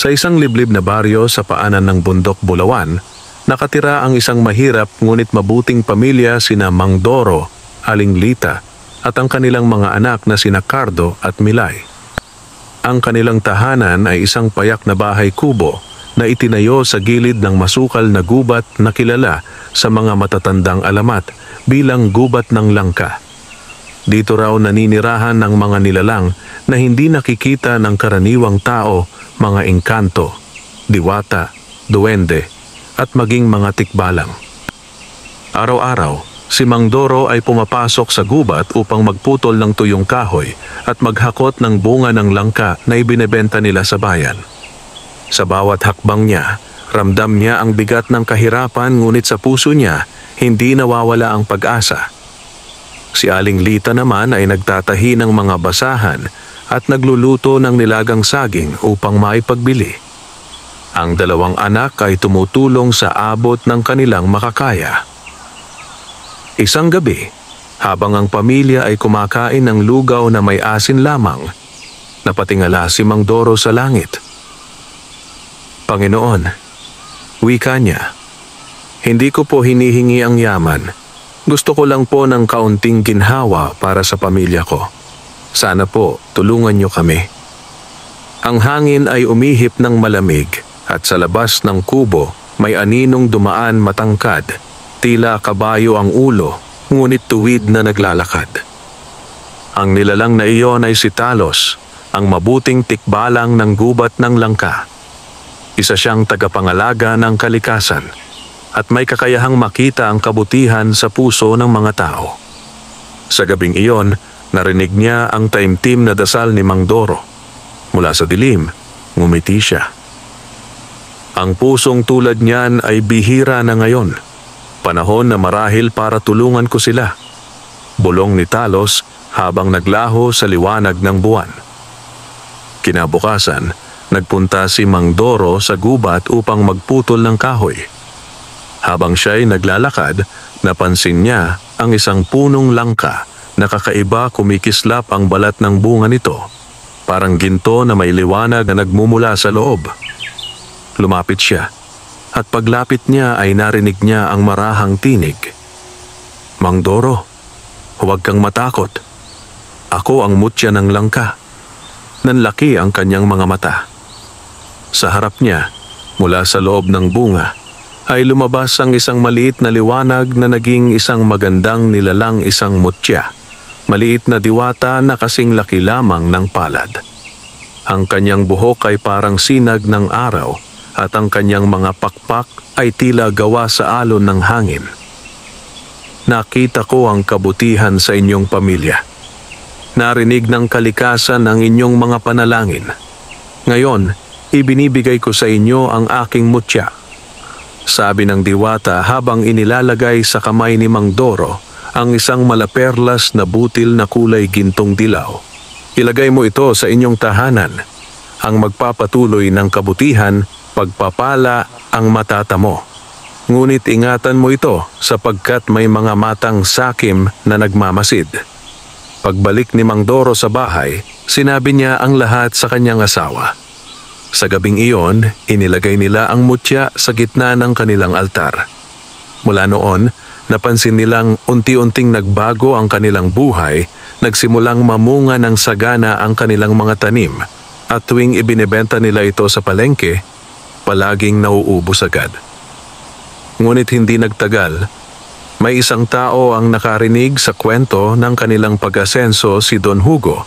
Sa isang liblib na baryo sa paanan ng bundok Bulawan, nakatira ang isang mahirap ngunit mabuting pamilya sina Mang Doro, Aling Lita, at ang kanilang mga anak na sina Cardo at Milay. Ang kanilang tahanan ay isang payak na bahay kubo na itinayo sa gilid ng masukal na gubat na kilala sa mga matatandang alamat bilang gubat ng Langka. Dito raw naninirahan ng mga nilalang na hindi nakikita ng karaniwang tao, mga engkanto, diwata, duwende, at maging mga tikbalang. Araw-araw, si Mang Doro ay pumapasok sa gubat upang magputol ng tuyong kahoy at maghakot ng bunga ng langka na ibinebenta nila sa bayan. Sa bawat hakbang niya, ramdam niya ang bigat ng kahirapan ngunit sa puso niya, hindi nawawala ang pag-asa. Si Aling Lita naman ay nagtatahi ng mga basahan at nagluluto ng nilagang saging upang maipagbili. Ang dalawang anak ay tumutulong sa abot ng kanilang makakaya. Isang gabi, habang ang pamilya ay kumakain ng lugaw na may asin lamang, napatingala si Mang Doro sa langit. Panginoon, wika niya, hindi ko po hinihingi ang yaman. Gusto ko lang po ng kaunting ginhawa para sa pamilya ko. Sana po, tulungan niyo kami. Ang hangin ay umihip ng malamig at sa labas ng kubo may aninong dumaan matangkad. Tila kabayo ang ulo, ngunit tuwid na naglalakad. Ang nilalang na iyon ay si Talos, ang mabuting tikbalang ng gubat ng Langka. Isa siyang tagapangalaga ng kalikasan at may kakayahang makita ang kabutihan sa puso ng mga tao. Sa gabing iyon, narinig niya ang taimtim na dasal ni Mang Doro. Mula sa dilim, ngumiti siya. Ang pusong tulad niyan ay bihira na ngayon. Panahon na marahil para tulungan ko sila. Bulong ni Talos habang naglaho sa liwanag ng buwan. Kinabukasan, nagpunta si Mang Doro sa gubat upang magputol ng kahoy. Habang siya'y naglalakad, napansin niya ang isang punong langka na kakaiba kumikislap ang balat ng bunga nito. Parang ginto na may liwanag na nagmumula sa loob. Lumapit siya at paglapit niya ay narinig niya ang marahang tinig. Mang Doro, huwag kang matakot. Ako ang mutya ng langka. Nanlaki ang kanyang mga mata. Sa harap niya, mula sa loob ng bunga, ay lumabas ang isang maliit na liwanag na naging isang magandang nilalang isang mutya. Maliit na diwata na kasing laki lamang ng palad. Ang kanyang buhok ay parang sinag ng araw at ang kanyang mga pakpak ay tila gawa sa alon ng hangin. Nakita ko ang kabutihan sa inyong pamilya. Narinig ng kalikasan ang inyong mga panalangin. Ngayon, ibinibigay ko sa inyo ang aking mutya. Sabi ng diwata habang inilalagay sa kamay ni Mang Doro ang isang malaperlas na butil na kulay gintong dilaw. Ilagay mo ito sa inyong tahanan. Ang magpapatuloy ng kabutihan, pagpapala ang matatamo. Ngunit ingatan mo ito sapagkat may mga matang sakim na nagmamasid. Pagbalik ni Mang Doro sa bahay, sinabi niya ang lahat sa kanyang asawa. Sa gabing iyon, inilagay nila ang mutya sa gitna ng kanilang altar. Mula noon, napansin nilang unti-unting nagbago ang kanilang buhay, nagsimulang mamunga ng sagana ang kanilang mga tanim, at tuwing ibinebenta nila ito sa palengke, palaging nauubos agad. Ngunit hindi nagtagal, may isang tao ang nakarinig sa kwento ng kanilang pag-asenso, si Don Hugo,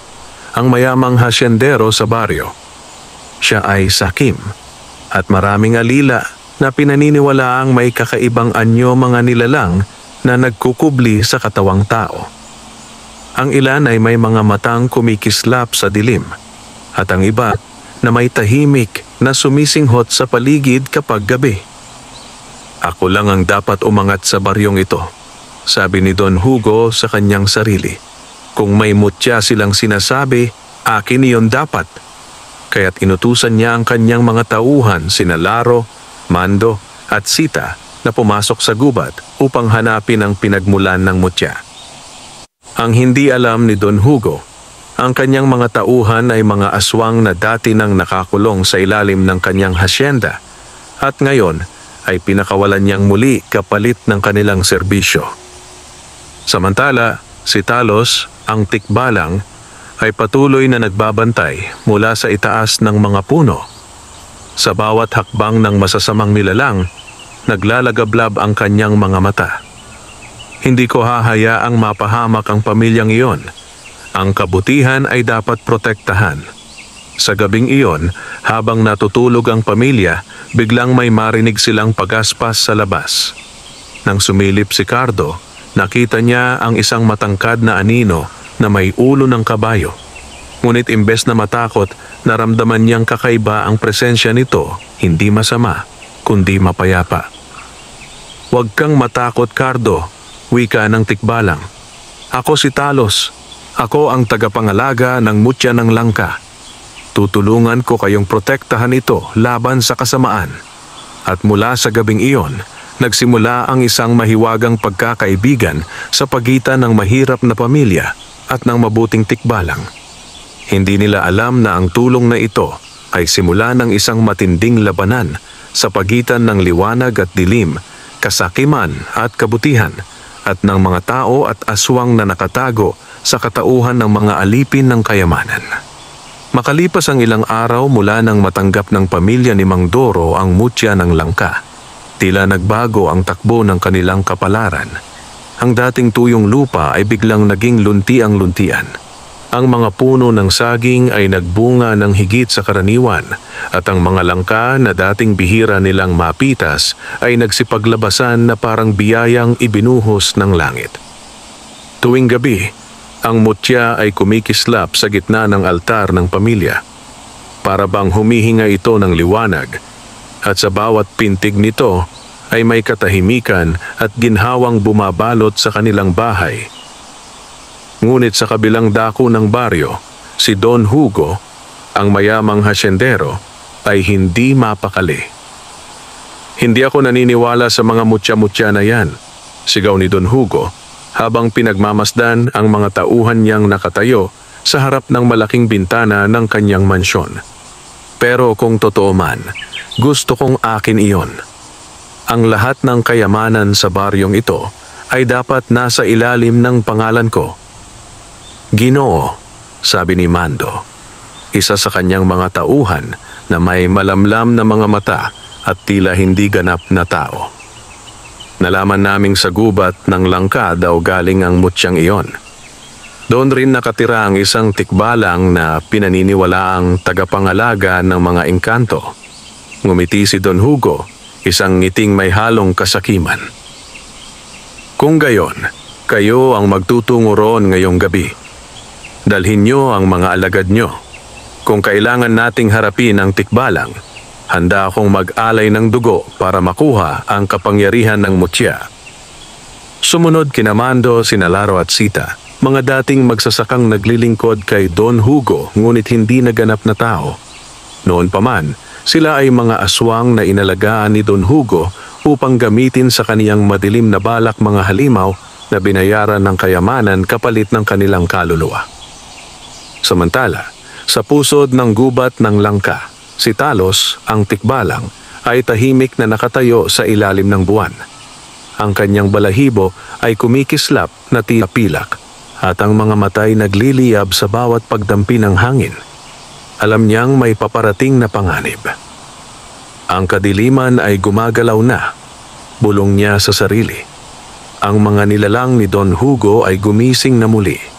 ang mayamang hasyendero sa baryo. Siya ay sakim at maraming alila na pinaniniwalaang may kakaibang anyo mga nilalang na nagkukubli sa katawang tao. Ang ilan ay may mga matang kumikislap sa dilim at ang iba na may tahimik na sumisinghot sa paligid kapag gabi. Ako lang ang dapat umangat sa baryong ito, sabi ni Don Hugo sa kanyang sarili. Kung may mutya silang sinasabi, akin iyon dapat. Kaya't inutusan niya ang kanyang mga tauhan, sina Laro, Mando at Sita na pumasok sa gubat upang hanapin ang pinagmulan ng mutya. Ang hindi alam ni Don Hugo, Ang kanyang mga tauhan ay mga aswang na dati nang nakakulong sa ilalim ng kanyang hasyenda at ngayon ay pinakawalan niyang muli kapalit ng kanilang serbisyo. Samantala, si Talos, ang tikbalang, ay patuloy na nagbabantay mula sa itaas ng mga puno. Sa bawat hakbang ng masasamang nilalang, naglalagablab ang kanyang mga mata. Hindi ko hahayaang mapahamak ang pamilyang iyon. Ang kabutihan ay dapat protektahan. Sa gabing iyon, habang natutulog ang pamilya, biglang may marinig silang pagaspas sa labas. Nang sumilip si Cardo, nakita niya ang isang matangkad na anino na may ulo ng kabayo. Ngunit imbes na matakot, naramdaman niyang kakaiba ang presensya nito, hindi masama, kundi mapayapa. "Huwag kang matakot, Cardo," wika ng tikbalang. "Ako si Talos. Ako ang tagapangalaga ng mutya ng langka. Tutulungan ko kayong protektahan ito laban sa kasamaan." At mula sa gabing iyon, nagsimula ang isang mahiwagang pagkakaibigan sa pagitan ng mahirap na pamilya at ng mabuting tikbalang. Hindi nila alam na ang tulong na ito ay simula ng isang matinding labanan sa pagitan ng liwanag at dilim, kasakiman at kabutihan, at ng mga tao at aswang na nakatago sa katauhan ng mga alipin ng kayamanan. Makalipas ang ilang araw mula nang matanggap ng pamilya ni Mang Doro ang mutya ng langka, tila nagbago ang takbo ng kanilang kapalaran. Ang dating tuyong lupa ay biglang naging lunti-ang-luntian. Ang mga puno ng saging ay nagbunga ng higit sa karaniwan at ang mga langka na dating bihira nilang mapitas ay nagsipaglabasan na parang biyayang ibinuhos ng langit. Tuwing gabi, ang mutya ay kumikislap sa gitna ng altar ng pamilya. Para bang humihinga ito ng liwanag at sa bawat pintig nito ay may katahimikan at ginhawang bumabalot sa kanilang bahay. Ngunit sa kabilang dako ng baryo, si Don Hugo, ang mayamang hasyendero, ay hindi mapakali. "Hindi ako naniniwala sa mga mutya-mutya na yan," sigaw ni Don Hugo, habang pinagmamasdan ang mga tauhan niyang nakatayo sa harap ng malaking bintana ng kanyang mansyon. "Pero kung totoo man, gusto kong akin iyon. Ang lahat ng kayamanan sa baryong ito ay dapat nasa ilalim ng pangalan ko." "Ginoo," sabi ni Mando, isa sa kanyang mga tauhan na may malamlam na mga mata at tila hindi ganap na tao. "Nalaman naming sa gubat ng langka daw galing ang mutyang iyon. Doon rin nakatira ang isang tikbalang na pinaniniwalaang tagapangalaga ng mga engkanto." Ngumiti si Don Hugo, isang ngiting may halong kasakiman. "Kung gayon, kayo ang magtutungo roon ngayong gabi. Dalhin niyo ang mga alagad niyo. Kung kailangan nating harapin ang tikbalang, handa akong mag-alay ng dugo para makuha ang kapangyarihan ng mutya." Sumunod kina Mando, sina Laro at Sita, mga dating magsasakang naglilingkod kay Don Hugo ngunit hindi naganap na tao. Noon pa man, sila ay mga aswang na inalagaan ni Don Hugo upang gamitin sa kaniyang madilim na balak mga halimaw na binayaran ng kayamanan kapalit ng kanilang kaluluwa. Samantala, sa pusod ng gubat ng langka, si Talos, ang tikbalang, ay tahimik na nakatayo sa ilalim ng buwan. Ang kanyang balahibo ay kumikislap na tila pilak at ang mga matay nagliliyab sa bawat pagdampi ng hangin. Alam niyang may paparating na panganib. Ang kadiliman ay gumagalaw na, bulong niya sa sarili. Ang mga nilalang ni Don Hugo ay gumising na muli.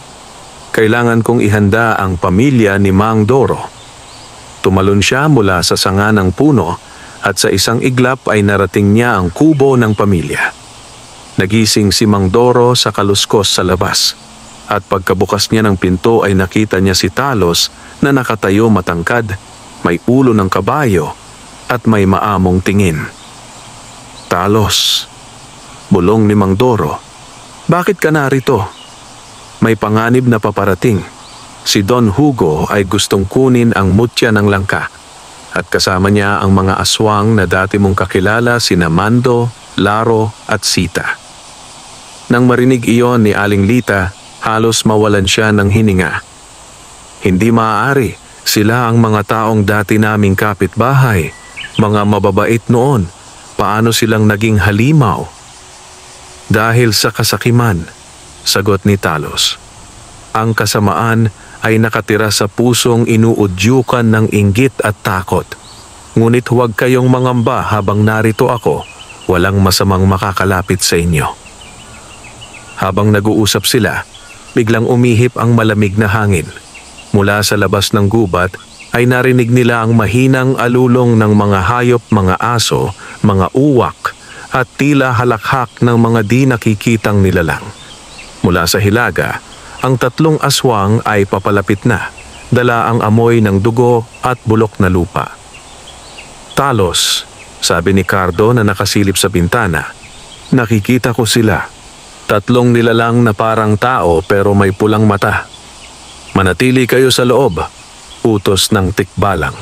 Kailangan kong ihanda ang pamilya ni Mang Doro. Tumalon siya mula sa sanga ng puno at sa isang iglap ay narating niya ang kubo ng pamilya. Nagising si Mang Doro sa kaluskos sa labas at pagkabukas niya ng pinto ay nakita niya si Talos na nakatayo matangkad, may ulo ng kabayo at may maamong tingin. "Talos," bulong ni Mang Doro, "bakit ka narito? May panganib na paparating. Si Don Hugo ay gustong kunin ang mutya ng langka at kasama niya ang mga aswang na dati mong kakilala sina Mando, Laro at Sita." Nang marinig iyon ni Aling Lita, halos mawalan siya ng hininga. Hindi maaari. Sila ang mga taong dati naming kapitbahay. Mga mababait noon. Paano silang naging halimaw? Dahil sa kasakiman, sagot ni Talos. Ang kasamaan ay nakatira sa pusong inuudyukan ng inggit at takot. Ngunit huwag kayong mangamba habang narito ako. Walang masamang makakalapit sa inyo. Habang nag-uusap sila, biglang umihip ang malamig na hangin. Mula sa labas ng gubat ay narinig nila ang mahinang alulong ng mga hayop, mga aso, mga uwak at tila halakhak ng mga di nakikitang nilalang. Mula sa hilaga, ang 3 aswang ay papalapit na, dala ang amoy ng dugo at bulok na lupa. Talos, sabi ni Cardo na nakasilip sa bintana, nakikita ko sila. 3 nilalang na parang tao pero may pulang mata. Manatili kayo sa loob, utos ng tikbalang.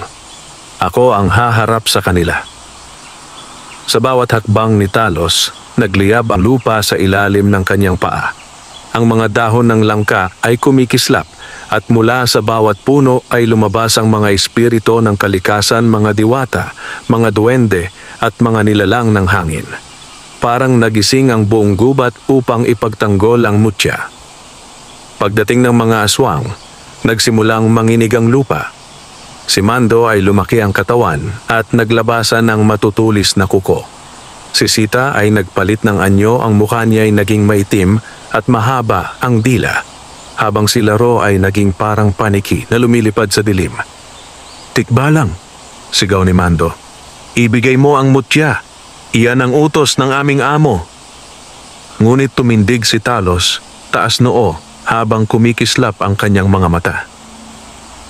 Ako ang haharap sa kanila. Sa bawat hakbang ni Talos, nagliyab ang lupa sa ilalim ng kanyang paa. Ang mga dahon ng langka ay kumikislap at mula sa bawat puno ay lumabas ang mga espiritu ng kalikasan, mga diwata, mga duwende at mga nilalang ng hangin. Parang nagising ang buong gubat upang ipagtanggol ang mutya. Pagdating ng mga aswang, nagsimulang manginig ang lupa. Si Mando ay lumaki ang katawan at naglabasan ng matutulis na kuko. Si Sita ay nagpalit ng anyo, ang mukha niya ay naging maitim at mahaba ang dila, habang si Laro ay naging parang paniki na lumilipad sa dilim. Tikbalang, sigaw ni Mando. Ibigay mo ang mutya. Iyan ang utos ng aming amo. Ngunit tumindig si Talos, taas noo, habang kumikislap ang kanyang mga mata.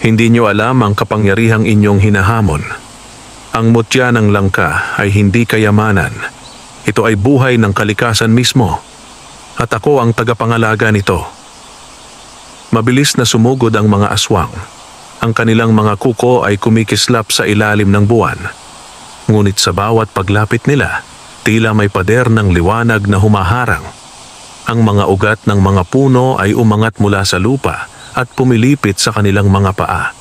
Hindi niyo alam ang kapangyarihang inyong hinahamon. Ang mutya ng langka ay hindi kayamanan. Ito ay buhay ng kalikasan mismo. At ako ang tagapangalaga nito. Mabilis na sumugod ang mga aswang. Ang kanilang mga kuko ay kumikislap sa ilalim ng buwan. Ngunit sa bawat paglapit nila, tila may pader ng liwanag na humaharang. Ang mga ugat ng mga puno ay umangat mula sa lupa at pumilipit sa kanilang mga paa.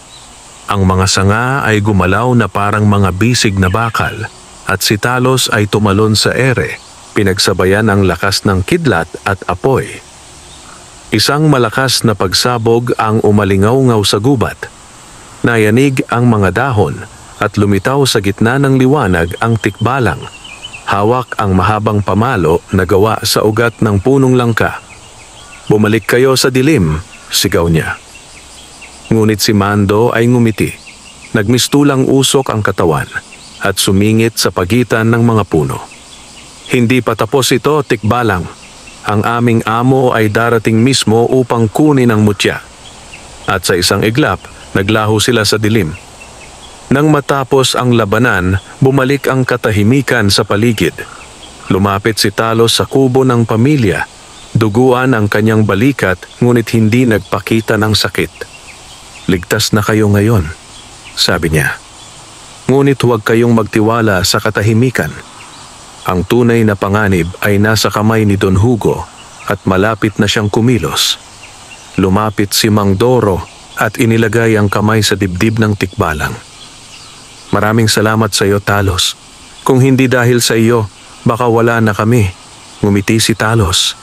Ang mga sanga ay gumalaw na parang mga bisig na bakal at si Talos ay tumalon sa ere, pinagsabayan ang lakas ng kidlat at apoy. Isang malakas na pagsabog ang umalingaw-ngaw sa gubat. Nayanig ang mga dahon at lumitaw sa gitna ng liwanag ang tikbalang. Hawak ang mahabang pamalo na gawa sa ugat ng punong langka. Bumalik kayo sa dilim, sigaw niya. Ngunit si Mando ay ngumiti. Nagmistulang usok ang katawan at sumingit sa pagitan ng mga puno. Hindi pa tapos ito, tikbalang. Ang aming amo ay darating mismo upang kunin ang mutya. At sa isang iglap, naglaho sila sa dilim. Nang matapos ang labanan, bumalik ang katahimikan sa paligid. Lumapit si Talos sa kubo ng pamilya. Duguan ang kanyang balikat ngunit hindi nagpakita ng sakit. Ligtas na kayo ngayon, sabi niya. Ngunit huwag kayong magtiwala sa katahimikan. Ang tunay na panganib ay nasa kamay ni Don Hugo at malapit na siyang kumilos. Lumapit si Mang Doro at inilagay ang kamay sa dibdib ng tikbalang. Maraming salamat sa iyo, Talos. Kung hindi dahil sa iyo, baka wala na kami, ngumiti si Talos.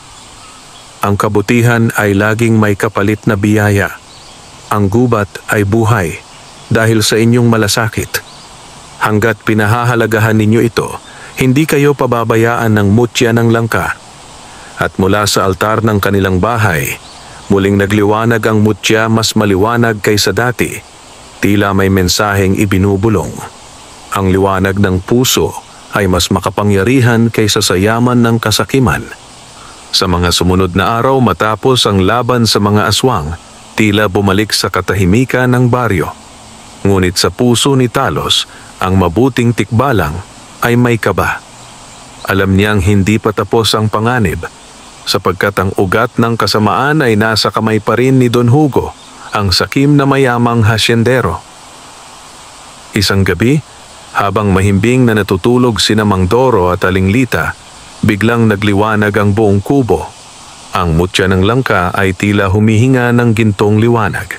Ang kabutihan ay laging may kapalit na biyaya. Ang gubat ay buhay dahil sa inyong malasakit. Hanggat pinahahalagahan ninyo ito, hindi kayo pababayaan ng mutya ng langka. At mula sa altar ng kanilang bahay, muling nagliwanag ang mutya, mas maliwanag kaysa dati. Tila may mensaheng ibinubulong. Ang liwanag ng puso ay mas makapangyarihan kaysa sa yaman ng kasakiman. Sa mga sumunod na araw matapos ang laban sa mga aswang, tila bumalik sa katahimikan ng baryo. Ngunit sa puso ni Talos, ang mabuting tikbalang ay may kaba. Alam niyang hindi pa tapos ang panganib, sapagkat ang ugat ng kasamaan ay nasa kamay pa rin ni Don Hugo, ang sakim na mayamang hasyendero. Isang gabi, habang mahimbing na natutulog sina Mang Doro at Aling Lita, biglang nagliwanag ang buong kubo. Ang mutya ng langka ay tila humihinga ng gintong liwanag.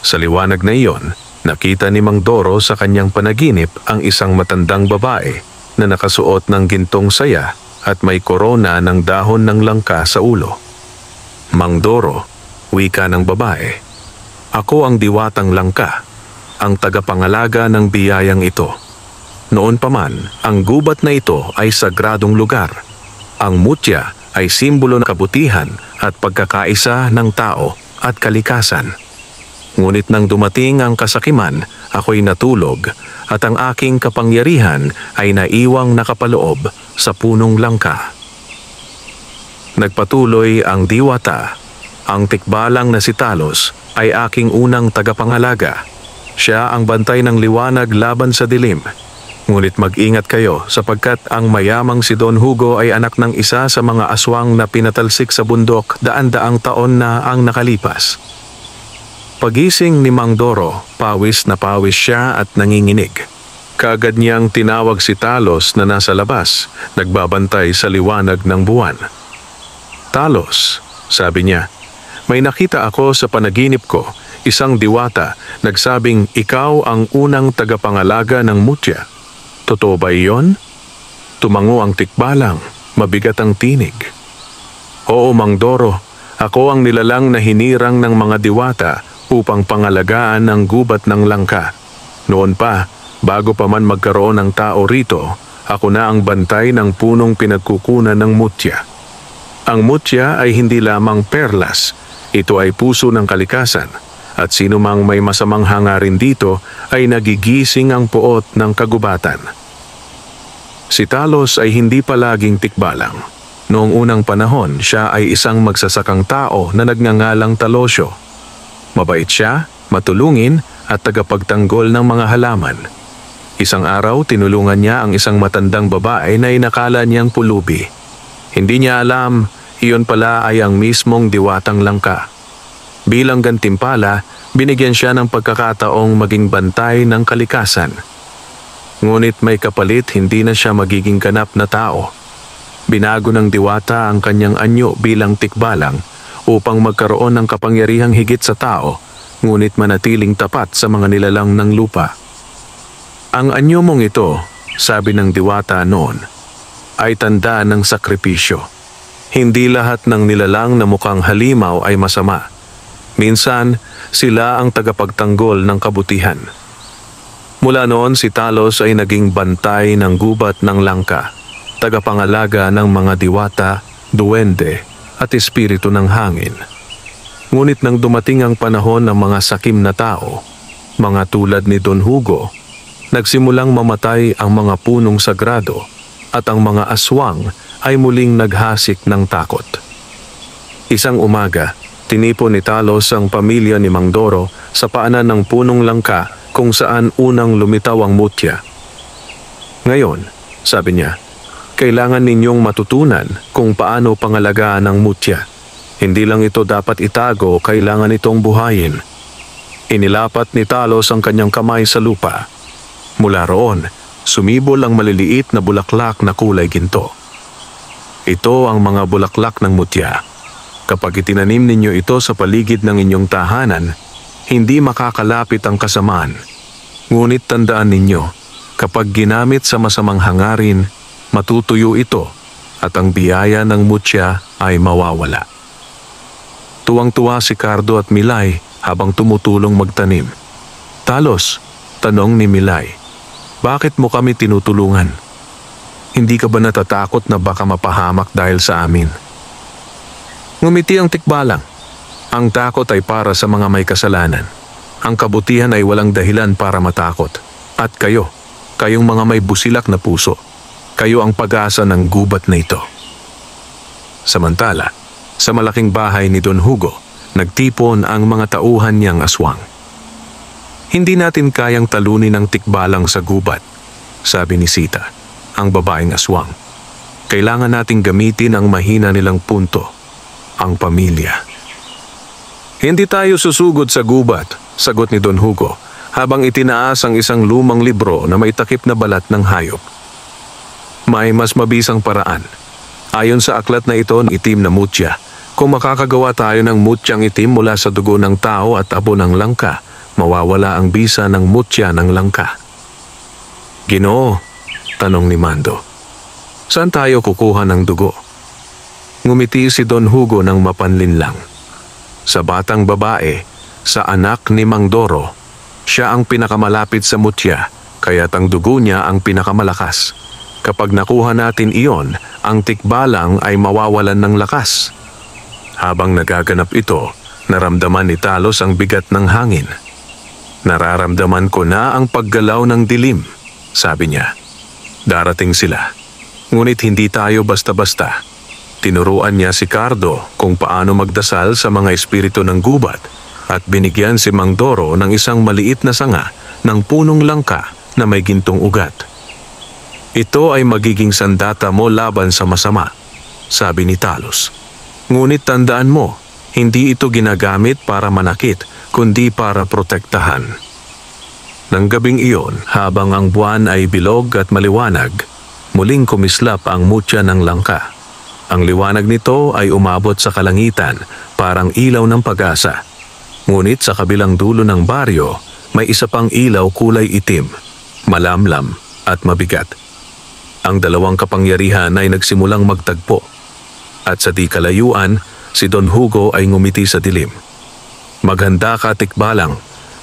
Sa liwanag na iyon, nakita ni Mang Doro sa kanyang panaginip ang isang matandang babae na nakasuot ng gintong saya at may korona ng dahon ng langka sa ulo. Mang Doro, wika ng babae, "Ako ang diwatang langka, ang tagapangalaga ng biyayang ito. Noon pa man, ang gubat na ito ay sagradong lugar. Ang mutya ay simbolo ng kabutihan at pagkakaisa ng tao at kalikasan. Ngunit nang dumating ang kasakiman, ako'y natulog at ang aking kapangyarihan ay naiwang nakapaloob sa punong langka." Nagpatuloy ang diwata, "Ang tikbalang na si Talos ay aking unang tagapangalaga. Siya ang bantay ng liwanag laban sa dilim. Ngunit mag-ingat kayo sapagkat ang mayamang si Don Hugo ay anak ng isa sa mga aswang na pinatalsik sa bundok daan-daang taon na ang nakalipas." Pagising ni Mang Doro, pawis na pawis siya at nanginginig. Kaagad niyang tinawag si Talos na nasa labas, nagbabantay sa liwanag ng buwan. "Talos," sabi niya, "may nakita ako sa panaginip ko, isang diwata, nagsabing ikaw ang unang tagapangalaga ng mutya. Totoo ba iyon?" Tumango ang tikbalang, mabigat ang tinig. "Oo, Mang Doro, ako ang nilalang na hinirang ng mga diwata upang pangalagaan ang gubat ng langka. Noon pa, bago pa man magkaroon ng tao rito, ako na ang bantay ng punong pinagkukunan ng mutya. Ang mutya ay hindi lamang perlas, ito ay puso ng kalikasan, at sino mang may masamang hangarin dito ay nagigising ang puot ng kagubatan." Si Talos ay hindi palaging tikbalang. Noong unang panahon, siya ay isang magsasakang tao na nagngangalang Talosyo. Mabait siya, matulungin at tagapagtanggol ng mga halaman. Isang araw, tinulungan niya ang isang matandang babae na inakala niyang pulubi. Hindi niya alam, iyon pala ay ang mismong diwatang langka. Bilang gantimpala, binigyan siya ng pagkakataong maging bantay ng kalikasan. Ngunit may kapalit, hindi na siya magiging ganap na tao. Binago ng diwata ang kanyang anyo bilang tikbalang upang magkaroon ng kapangyarihang higit sa tao, ngunit manatiling tapat sa mga nilalang ng lupa. "Ang anyo mong ito," sabi ng diwata noon, "ay tanda ng sakripisyo. Hindi lahat ng nilalang na mukhang halimaw ay masama. Minsan, sila ang tagapagtanggol ng kabutihan." Mula noon, si Talos ay naging bantay ng gubat ng langka, tagapangalaga ng mga diwata, duwende at espiritu ng hangin. Ngunit nang dumating ang panahon ng mga sakim na tao, mga tulad ni Don Hugo, nagsimulang mamatay ang mga punong sagrado at ang mga aswang ay muling naghasik ng takot. Isang umaga, tinipon ni Talos ang pamilya ni Mang Doro sa paanan ng punong langka kung saan unang lumitaw ang mutya. "Ngayon," sabi niya, "kailangan ninyong matutunan kung paano pangalagaan ang mutya. Hindi lang ito dapat itago, kailangan itong buhayin." Inilapat ni Talos ang kanyang kamay sa lupa. Mula roon, sumibol ang maliliit na bulaklak na kulay ginto. "Ito ang mga bulaklak ng mutya. Kapag itinanim ninyo ito sa paligid ng inyong tahanan, hindi makakalapit ang kasamaan. Ngunit tandaan ninyo, kapag ginamit sa masamang hangarin, matutuyo ito at ang biyaya ng mutya ay mawawala." Tuwang-tuwa si Cardo at Milay habang tumutulong magtanim. "Talos," tanong ni Milay, "bakit mo kami tinutulungan? Hindi ka ba natatakot na baka mapahamak dahil sa amin?" Ngumiti ang tikbalang. "Ang takot ay para sa mga may kasalanan. Ang kabutihan ay walang dahilan para matakot. At kayong mga may busilak na puso, kayo ang pag-asa ng gubat na ito." Samantala, sa malaking bahay ni Don Hugo, nagtipon ang mga tauhan niyang aswang. "Hindi natin kayang talunin ang tikbalang sa gubat," sabi ni Sita, ang babaeng aswang. "Kailangan nating gamitin ang mahina nilang punto, ang pamilya." "Hindi tayo susugod sa gubat," sagot ni Don Hugo, habang itinaas ang isang lumang libro na may takip na balat ng hayop. "May mas mabisang paraan. Ayon sa aklat na ito, itim na mutya. Kung makakagawa tayo ng mutyang itim mula sa dugo ng tao at abo ng langka, mawawala ang bisa ng mutya ng langka. Ginoo, tanong ni Mando, saan tayo kukuha ng dugo? Ngumiti si Don Hugo ng mapanlinlang. Sa batang babae, sa anak ni Mang Doro, siya ang pinakamalapit sa mutya, kaya't ang dugo niya ang pinakamalakas. Kapag nakuha natin iyon, ang tikbalang ay mawawalan ng lakas. Habang nagaganap ito, naramdaman ni Talos ang bigat ng hangin. Nararamdaman ko na ang paggalaw ng dilim, sabi niya. Darating sila. Ngunit hindi tayo basta-basta. Tinuruan niya si Cardo kung paano magdasal sa mga espiritu ng gubat at binigyan si Mang Doro ng isang maliit na sanga ng punong langka na may gintong ugat. Ito ay magiging sandata mo laban sa masama, sabi ni Talos. Ngunit tandaan mo, hindi ito ginagamit para manakit, kundi para protektahan. Nang gabing iyon, habang ang buwan ay bilog at maliwanag, muling kumislap ang mutya ng langka. Ang liwanag nito ay umabot sa kalangitan, parang ilaw ng pag-asa. Ngunit sa kabilang dulo ng baryo, may isa pang ilaw kulay itim, malamlam at mabigat. Ang dalawang kapangyarihan ay nagsimulang magtagpo. At sa di kalayuan, si Don Hugo ay ngumiti sa dilim. Maghanda ka, tikbalang.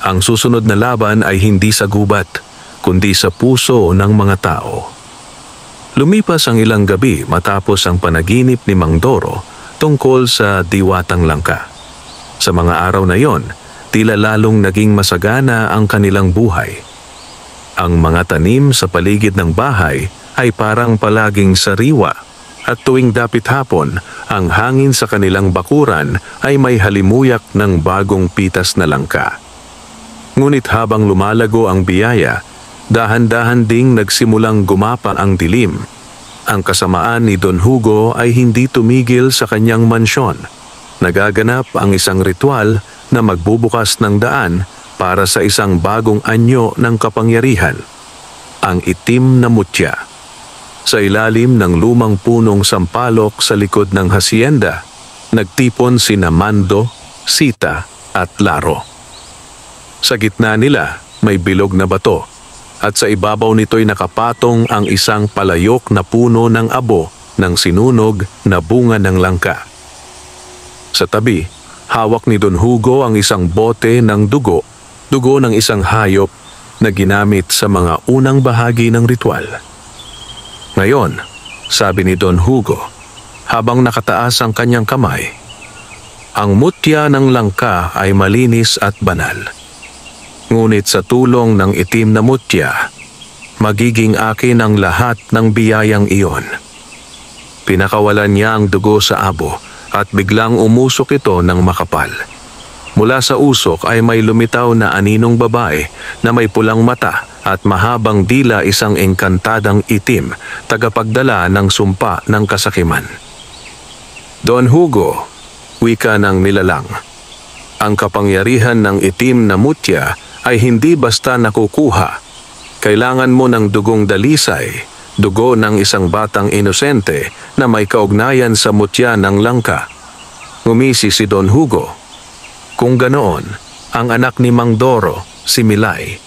Ang susunod na laban ay hindi sa gubat, kundi sa puso ng mga tao. Lumipas ang ilang gabi matapos ang panaginip ni Mang Doro tungkol sa diwatang langka. Sa mga araw na yon, tila lalong naging masagana ang kanilang buhay. Ang mga tanim sa paligid ng bahay ay parang palaging sariwa at tuwing dapit hapon, ang hangin sa kanilang bakuran ay may halimuyak ng bagong pitas na langka. Ngunit habang lumalago ang biyaya, dahan-dahan ding nagsimulang gumapa ang dilim. Ang kasamaan ni Don Hugo ay hindi tumigil sa kanyang mansyon. Nagaganap ang isang ritual na magbubukas ng daan para sa isang bagong anyo ng kapangyarihan, ang itim na mutya. Sa ilalim ng lumang punong sampalok sa likod ng hasyenda, nagtipon sina Mando, Sita at Laro. Sa gitna nila may bilog na bato at sa ibabaw nito'y nakapatong ang isang palayok na puno ng abo ng sinunog na bunga ng langka. Sa tabi, hawak ni Don Hugo ang isang bote ng dugo ng isang hayop na ginamit sa mga unang bahagi ng ritual. Ngayon, sabi ni Don Hugo, habang nakataas ang kanyang kamay, ang mutya ng langka ay malinis at banal. Ngunit sa tulong ng itim na mutya, magiging akin ang lahat ng biyayang iyon. Pinakawalan niya ang dugo sa abo at biglang umusok ito ng makapal. Mula sa usok ay may lumitaw na aninong babae na may pulang mata at mahabang dila, isang engkantadang itim, tagapagdala ng sumpa ng kasakiman. Don Hugo, wika ng nilalang, ang kapangyarihan ng itim na mutya ay hindi basta nakukuha. Kailangan mo ng dugong dalisay, dugo ng isang batang inosente na may kaugnayan sa mutya ng langka. Ngumisi si Don Hugo. Kung ganoon, ang anak ni Mang Doro, si Milay,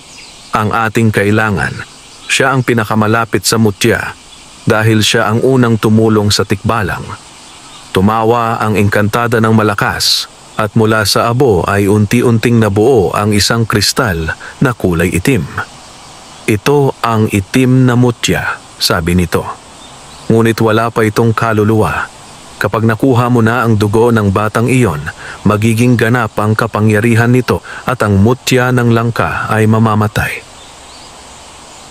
ang ating kailangan. Siya ang pinakamalapit sa mutya dahil siya ang unang tumulong sa tikbalang. Tumawa ang engkantada ng malakas at mula sa abo ay unti-unting nabuo ang isang kristal na kulay itim. Ito ang itim na mutya, sabi nito. Ngunit wala pa itong kaluluwa. Kapag nakuha mo na ang dugo ng batang iyon, magiging ganap ang kapangyarihan nito at ang mutya ng langka ay mamamatay.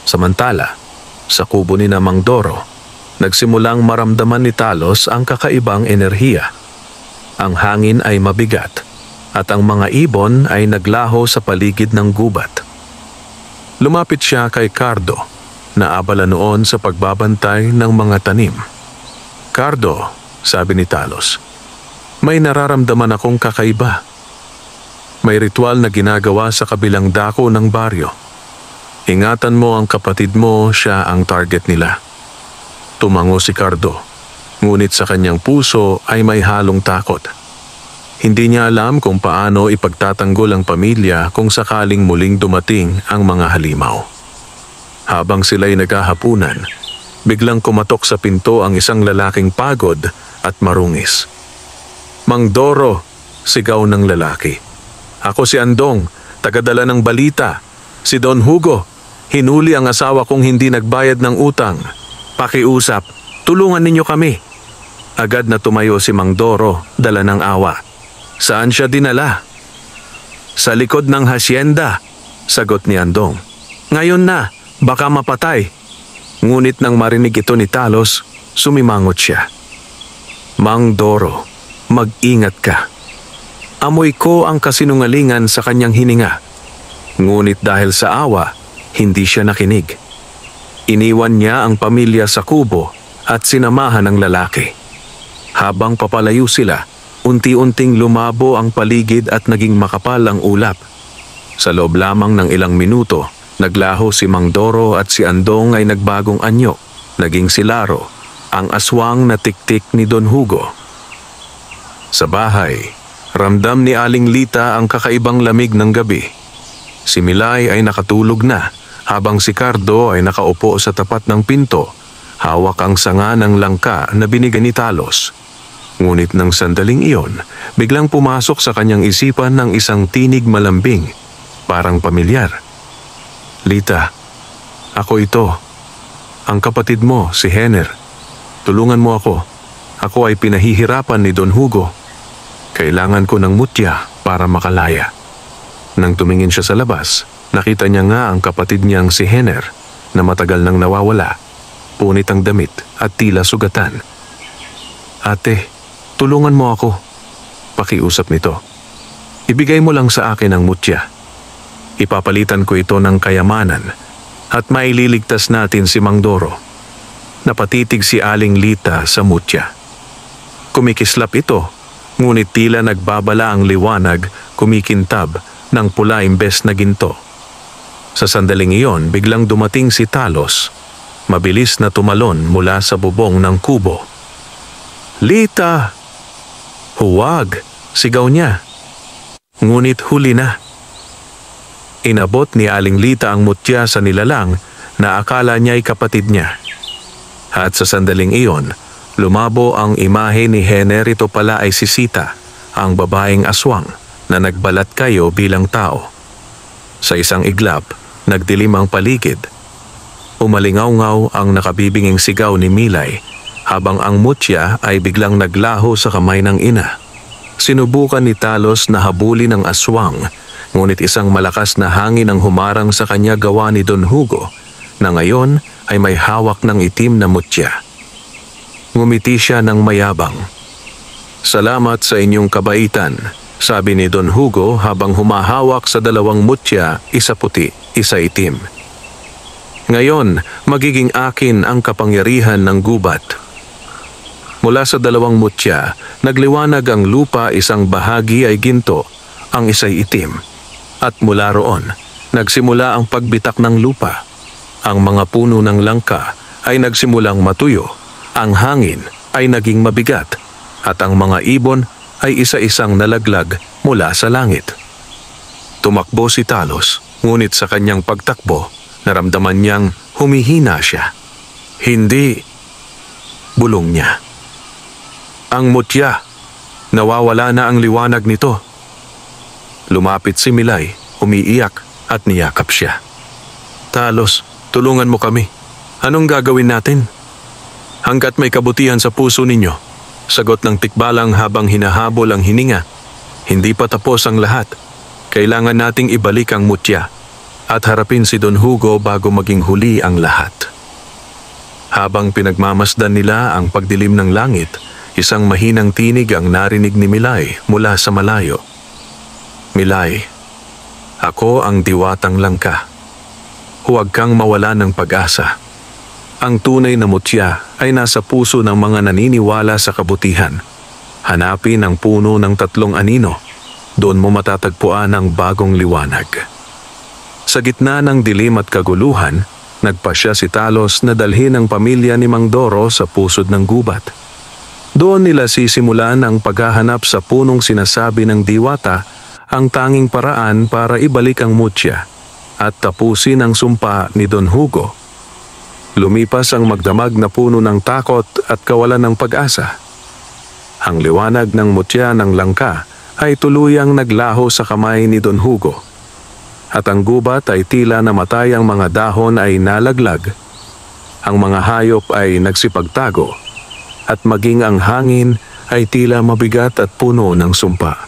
Samantala, sa kubo ni Mang Doro, nagsimulang maramdaman ni Talos ang kakaibang enerhiya. Ang hangin ay mabigat at ang mga ibon ay naglaho sa paligid ng gubat. Lumapit siya kay Cardo, na abala noon sa pagbabantay ng mga tanim. Cardo, sabi ni Talos, may nararamdaman akong kakaiba. May ritual na ginagawa sa kabilang dako ng baryo. Ingatan mo ang kapatid mo, siya ang target nila. Tumango si Cardo, ngunit sa kanyang puso ay may halong takot. Hindi niya alam kung paano ipagtatanggol ang pamilya kung sakaling muling dumating ang mga halimaw. Habang sila'y naghahapunan, biglang kumatok sa pinto ang isang lalaking pagod at marungis. "Mang Doro," sigaw ng lalaki. "Ako si Andong, tagadala ng balita. Si Don Hugo, hinuli ang asawa kong hindi nagbayad ng utang. Pakiusap, tulungan ninyo kami." Agad na tumayo si Mang Doro, dala ng awa. "Saan siya dinala?" "Sa likod ng hasyenda," sagot ni Andong. "Ngayon na, baka mapatay." Ngunit nang marinig ito ni Talos, sumimangot siya. "Mang Doro, mag-ingat ka." Amoy ko ang kasinungalingan sa kanyang hininga. Ngunit dahil sa awa, hindi siya nakinig. Iniwan niya ang pamilya sa kubo at sinamahan ng lalaki. Habang papalayo sila, unti-unting lumabo ang paligid at naging makapal ang ulap. Sa loob lamang ng ilang minuto, naglaho si Mang Doro at si Andong ay nagbagong anyo. Naging si Laro, ang aswang na tiktik ni Don Hugo. Sa bahay, ramdam ni Aling Lita ang kakaibang lamig ng gabi. Si Milay ay nakatulog na, habang si Cardo ay nakaupo sa tapat ng pinto, hawak ang sanga ng langka na binigay ni Talos. Ngunit nang sandaling iyon, biglang pumasok sa kanyang isipan ng isang tinig malambing, parang pamilyar. "Lita, ako ito. Ang kapatid mo, si Henner. Tulungan mo ako. Ako ay pinahihirapan ni Don Hugo. Kailangan ko ng mutya para makalaya." Nang tumingin siya sa labas, nakita niya nga ang kapatid niyang si Henner na matagal nang nawawala. Punit ang damit at tila sugatan. "Ate, tulungan mo ako," pakiusap nito. "Ibigay mo lang sa akin ang mutya. Ipapalitan ko ito ng kayamanan at maililigtas natin si Mang Doro." Napatitig si Aling Lita sa mutya. Kumikislap ito, ngunit tila nagbabala ang liwanag, kumikintab ng pula imbes na ginto. Sa sandaling iyon, biglang dumating si Talos. Mabilis na tumalon mula sa bubong ng kubo. "Lita!" "Huwag!" sigaw niya. Ngunit huli na. Inabot ni Aling Lita ang mutya sa nilalang na akala niya'y kapatid niya. At sa sandaling iyon, lumabo ang imahe ni Henner. Ito pala ay si Sita, ang babaeng aswang na nagbalat kayo bilang tao. Sa isang iglap, nagdilim ang paligid. Umalingaw-ngaw ang nakabibinging sigaw ni Milay, habang ang mutya ay biglang naglaho sa kamay ng ina. Sinubukan ni Talos na habulin ang aswang, ngunit isang malakas na hangin ang humarang sa kanya gawa ni Don Hugo, na ngayon ay may hawak ng itim na mutya. Ngumiti siya ng mayabang. "Salamat sa inyong kabaitan," sabi ni Don Hugo habang humahawak sa dalawang mutya, isa puti, isa itim. "Ngayon, magiging akin ang kapangyarihan ng gubat." Mula sa dalawang mutya, nagliwanag ang lupa, isang bahagi ay ginto, ang isa'y itim. At mula roon, nagsimula ang pagbitak ng lupa. Ang mga puno ng langka ay nagsimulang matuyo, ang hangin ay naging mabigat, at ang mga ibon ay isa-isang nalaglag mula sa langit. Tumakbo si Talos, ngunit sa kanyang pagtakbo, naramdaman niyang humihina siya. "Hindi!" bulong niya. "Ang mutya, nawawala na ang liwanag nito." Lumapit si Milay, umiiyak at niyakap siya. "Talos, tulungan mo kami. Anong gagawin natin?" "Hanggat may kabutihan sa puso ninyo," sagot ng tikbalang habang hinahabol ang hininga. "Hindi pa tapos ang lahat. Kailangan nating ibalik ang mutya at harapin si Don Hugo bago maging huli ang lahat." Habang pinagmamasdan nila ang pagdilim ng langit, isang mahinang tinig ang narinig ni Milay mula sa malayo. "Milay, ako ang diwatang langka. Huwag kang mawala ng pag-asa. Ang tunay na mutya ay nasa puso ng mga naniniwala sa kabutihan. Hanapin ang puno ng 3 anino. Doon mo matatagpuan ang bagong liwanag." Sa gitna ng dilim at kaguluhan, nagpasya si Talos na dalhin ang pamilya ni Mang Doro sa pusod ng gubat. Doon nila sisimulan ang paghahanap sa punong sinasabi ng diwata, ang tanging paraan para ibalik ang mutya at tapusin ang sumpa ni Don Hugo. Lumipas ang magdamag na puno ng takot at kawalan ng pag-asa. Ang liwanag ng mutya ng langka ay tuluyang naglaho sa kamay ni Don Hugo. At ang gubat ay tila namatay, ang mga dahon ay nalaglag. Ang mga hayop ay nagsipagtago at maging ang hangin ay tila mabigat at puno ng sumpa.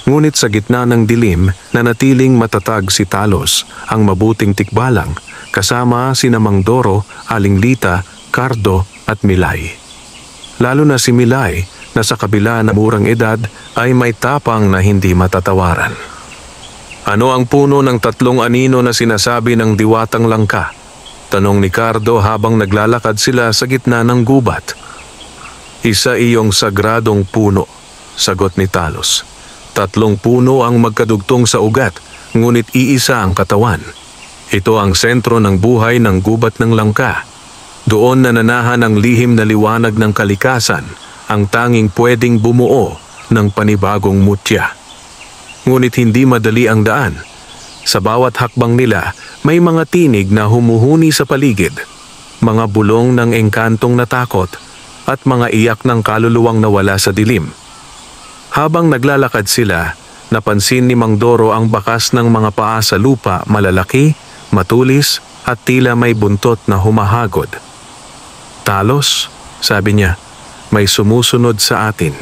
Ngunit sa gitna ng dilim, nanatiling matatag si Talos, ang mabuting tikbalang, kasama sina Mang Doro, Aling Lita, Cardo at Milay. Lalo na si Milay na sa kabila ng murang edad ay may tapang na hindi matatawaran. Ano ang puno ng 3 anino na sinasabi ng diwatang langka? Tanong ni Cardo habang naglalakad sila sa gitna ng gubat. Isa iyong sagradong puno, sagot ni Talos. 3 puno ang magkadugtong sa ugat, ngunit iisa ang katawan. Ito ang sentro ng buhay ng gubat ng langka. Doon nananahan ang lihim na liwanag ng kalikasan, ang tanging pwedeng bumuo ng panibagong mutya. Ngunit hindi madali ang daan. Sa bawat hakbang nila, may mga tinig na humuhuni sa paligid, mga bulong ng engkantong natakot, at mga iyak ng kaluluwang nawala sa dilim. Habang naglalakad sila, napansin ni Mang Doro ang bakas ng mga paa sa lupa, malalaki, matulis, at tila may buntot na humahagod. Talos, sabi niya, may sumusunod sa atin.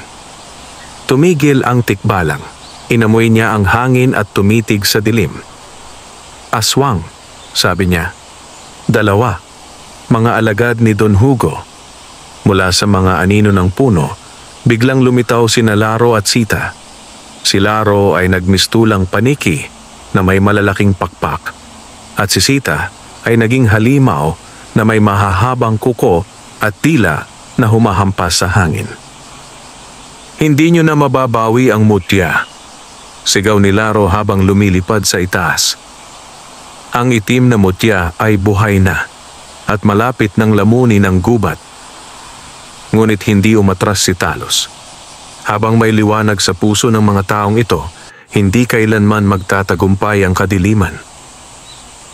Tumigil ang tikbalang. Inamoy niya ang hangin at tumitig sa dilim. Aswang, sabi niya. 2, mga alagad ni Don Hugo. Mula sa mga anino ng puno, biglang lumitaw sina Laro at Sita. Si Laro ay nagmistulang paniki na may malalaking pakpak, at si Sita ay naging halimaw na may mahahabang kuko at tila na humahampas sa hangin. Hindi nyo na mababawi ang mutya, sigaw ni Laro habang lumilipad sa itaas. Ang itim na mutya ay buhay na at malapit ng lamunin ng gubat. Ngunit hindi umatras si Talos. Habang may liwanag sa puso ng mga taong ito, hindi kailanman magtatagumpay ang kadiliman.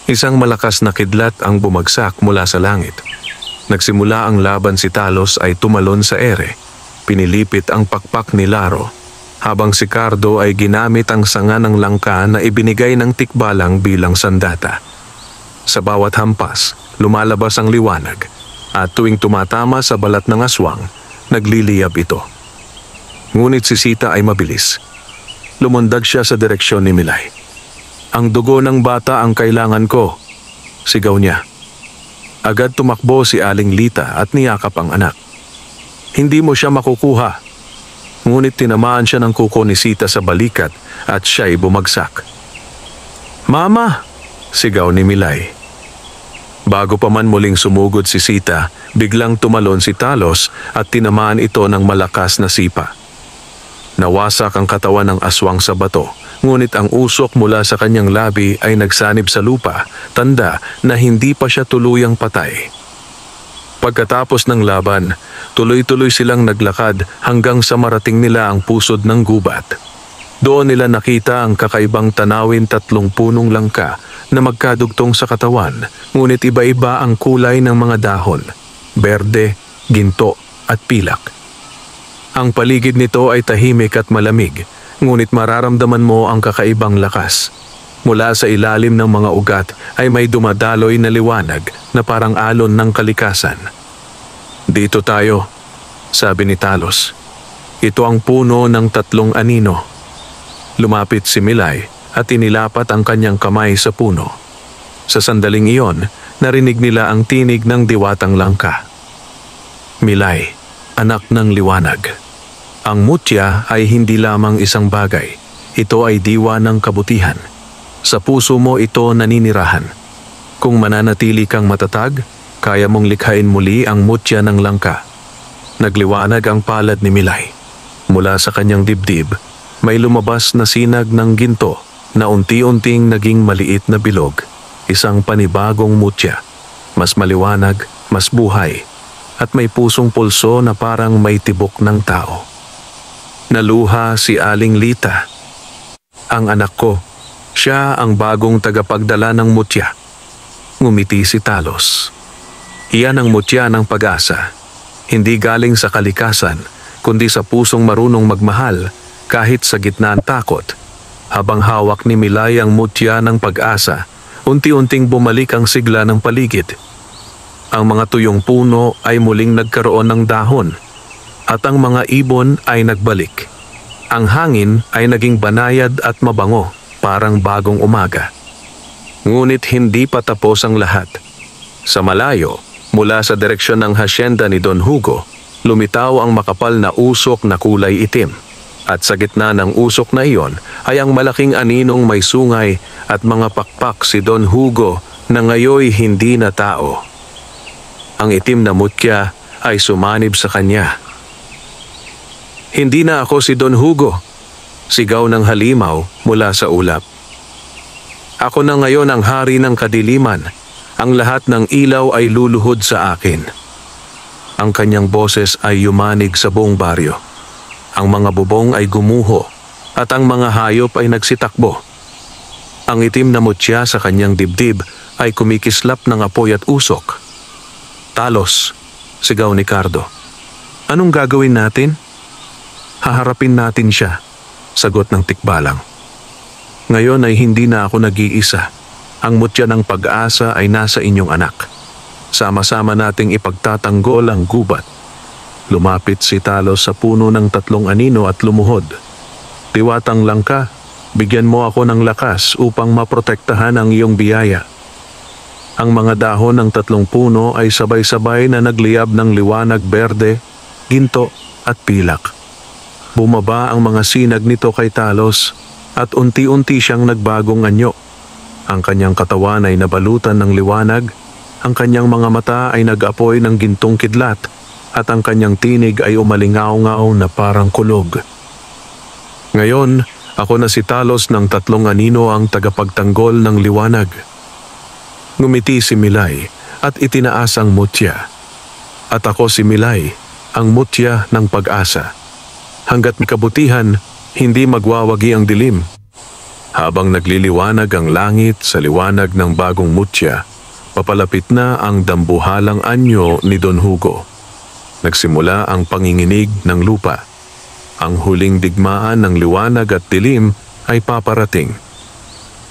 Isang malakas na kidlat ang bumagsak mula sa langit. Nagsimula ang laban, si Talos ay tumalon sa ere. Pinilipit ang pakpak ni Laro, habang si Cardo ay ginamit ang sanga ng langka na ibinigay ng tikbalang bilang sandata. Sa bawat hampas, lumalabas ang liwanag, at tuwing tumatama sa balat ng aswang, nagliliyab ito. Ngunit si Sita ay mabilis. Lumundag siya sa direksyon ni Milay. Ang dugo ng bata ang kailangan ko, sigaw niya. Agad tumakbo si Aling Lita at niyakap ang anak. Hindi mo siya makukuha. Ngunit tinamaan siya ng kuko ni Sita sa balikat at siya'y bumagsak. Mama! Sigaw ni Milay. Bago pa man muling sumugod si Sita, biglang tumalon si Talos at tinamaan ito ng malakas na sipa. Nawasak ang katawan ng aswang sa bato, ngunit ang usok mula sa kanyang labi ay nagsanib sa lupa, tanda na hindi pa siya tuluyang patay. Pagkatapos ng laban, tuloy-tuloy silang naglakad hanggang sa marating nila ang pusod ng gubat. Doon nila nakita ang kakaibang tanawin, 3 punong langka na magkadugtong sa katawan, ngunit iba-iba ang kulay ng mga dahon, berde, ginto at pilak. Ang paligid nito ay tahimik at malamig, ngunit mararamdaman mo ang kakaibang lakas. Mula sa ilalim ng mga ugat ay may dumadaloy na liwanag na parang alon ng kalikasan. Dito tayo, sabi ni Talos. Ito ang puno ng 3 anino. Lumapit si Milay at inilapat ang kanyang kamay sa puno. Sa sandaling iyon, narinig nila ang tinig ng diwatang langka. Milay, anak ng liwanag. Ang mutya ay hindi lamang isang bagay. Ito ay diwa ng kabutihan. Sa puso mo ito naninirahan. Kung mananatili kang matatag, kaya mong likhain muli ang mutya ng langka. Nagliwanag ang palad ni Milay. Mula sa kanyang dibdib, may lumabas na sinag ng ginto na unti-unting naging maliit na bilog, isang panibagong mutya, mas maliwanag, mas buhay, at may pusong pulso na parang may tibok ng tao. Naluha si Aling Lita. Ang anak ko, siya ang bagong tagapagdala ng mutya. Ngumiti si Talos. Iyan ang mutya ng pag-asa. Hindi galing sa kalikasan, kundi sa pusong marunong magmahal kahit sa gitna ng takot. Habang hawak ni Milay ang mutya ng pag-asa, unti-unting bumalik ang sigla ng paligid. Ang mga tuyong puno ay muling nagkaroon ng dahon at ang mga ibon ay nagbalik. Ang hangin ay naging banayad at mabango, parang bagong umaga. Ngunit hindi pa tapos ang lahat. Sa malayo, mula sa direksyon ng hasyenda ni Don Hugo, lumitaw ang makapal na usok na kulay itim. At sa gitna ng usok na iyon ay ang malaking aninong may sungay at mga pakpak si Don Hugo na ngayoy hindi na tao. Ang itim na mutya ay sumanib sa kanya. "Hindi na ako si Don Hugo," sigaw ng halimaw mula sa ulap. "Ako na ngayon ang hari ng kadiliman. Ang lahat ng ilaw ay luluhod sa akin." Ang kanyang boses ay yumanig sa buong baryo. Ang mga bubong ay gumuho at ang mga hayop ay nagsitakbo. Ang itim na mutya sa kanyang dibdib ay kumikislap ng apoy at usok. "Talos," sigaw ni Cardo. "Anong gagawin natin?" "Haharapin natin siya," sagot ng tikbalang. "Ngayon ay hindi na ako nag-iisa. Ang mutya ng pag-asa ay nasa inyong anak. Sama-sama nating ipagtatanggol ang gubat." Lumapit si Talos sa puno ng 3 anino at lumuhod. "Diwatang Langka, bigyan mo ako ng lakas upang maprotektahan ang iyong biyaya." Ang mga dahon ng 3 puno ay sabay-sabay na nagliyab ng liwanag berde, ginto at pilak. Bumaba ang mga sinag nito kay Talos at unti-unti siyang nagbagong anyo. Ang kanyang katawan ay nabalutan ng liwanag, ang kanyang mga mata ay nag-apoy ng gintong kidlat, at ang kanyang tinig ay umalingaw-ngaw na parang kulog. Ngayon, ako na si Talos ng 3 anino ang tagapagtanggol ng liwanag. Ngumiti si Milay at itinaas ang mutya. At ako si Milay, ang mutya ng pag-asa. Hanggat may kabutihan, hindi magwawagi ang dilim. Habang nagliliwanag ang langit sa liwanag ng bagong mutya, papalapit na ang dambuhalang anyo ni Don Hugo. Nagsimula ang panginginig ng lupa. Ang huling digmaan ng liwanag at dilim ay paparating.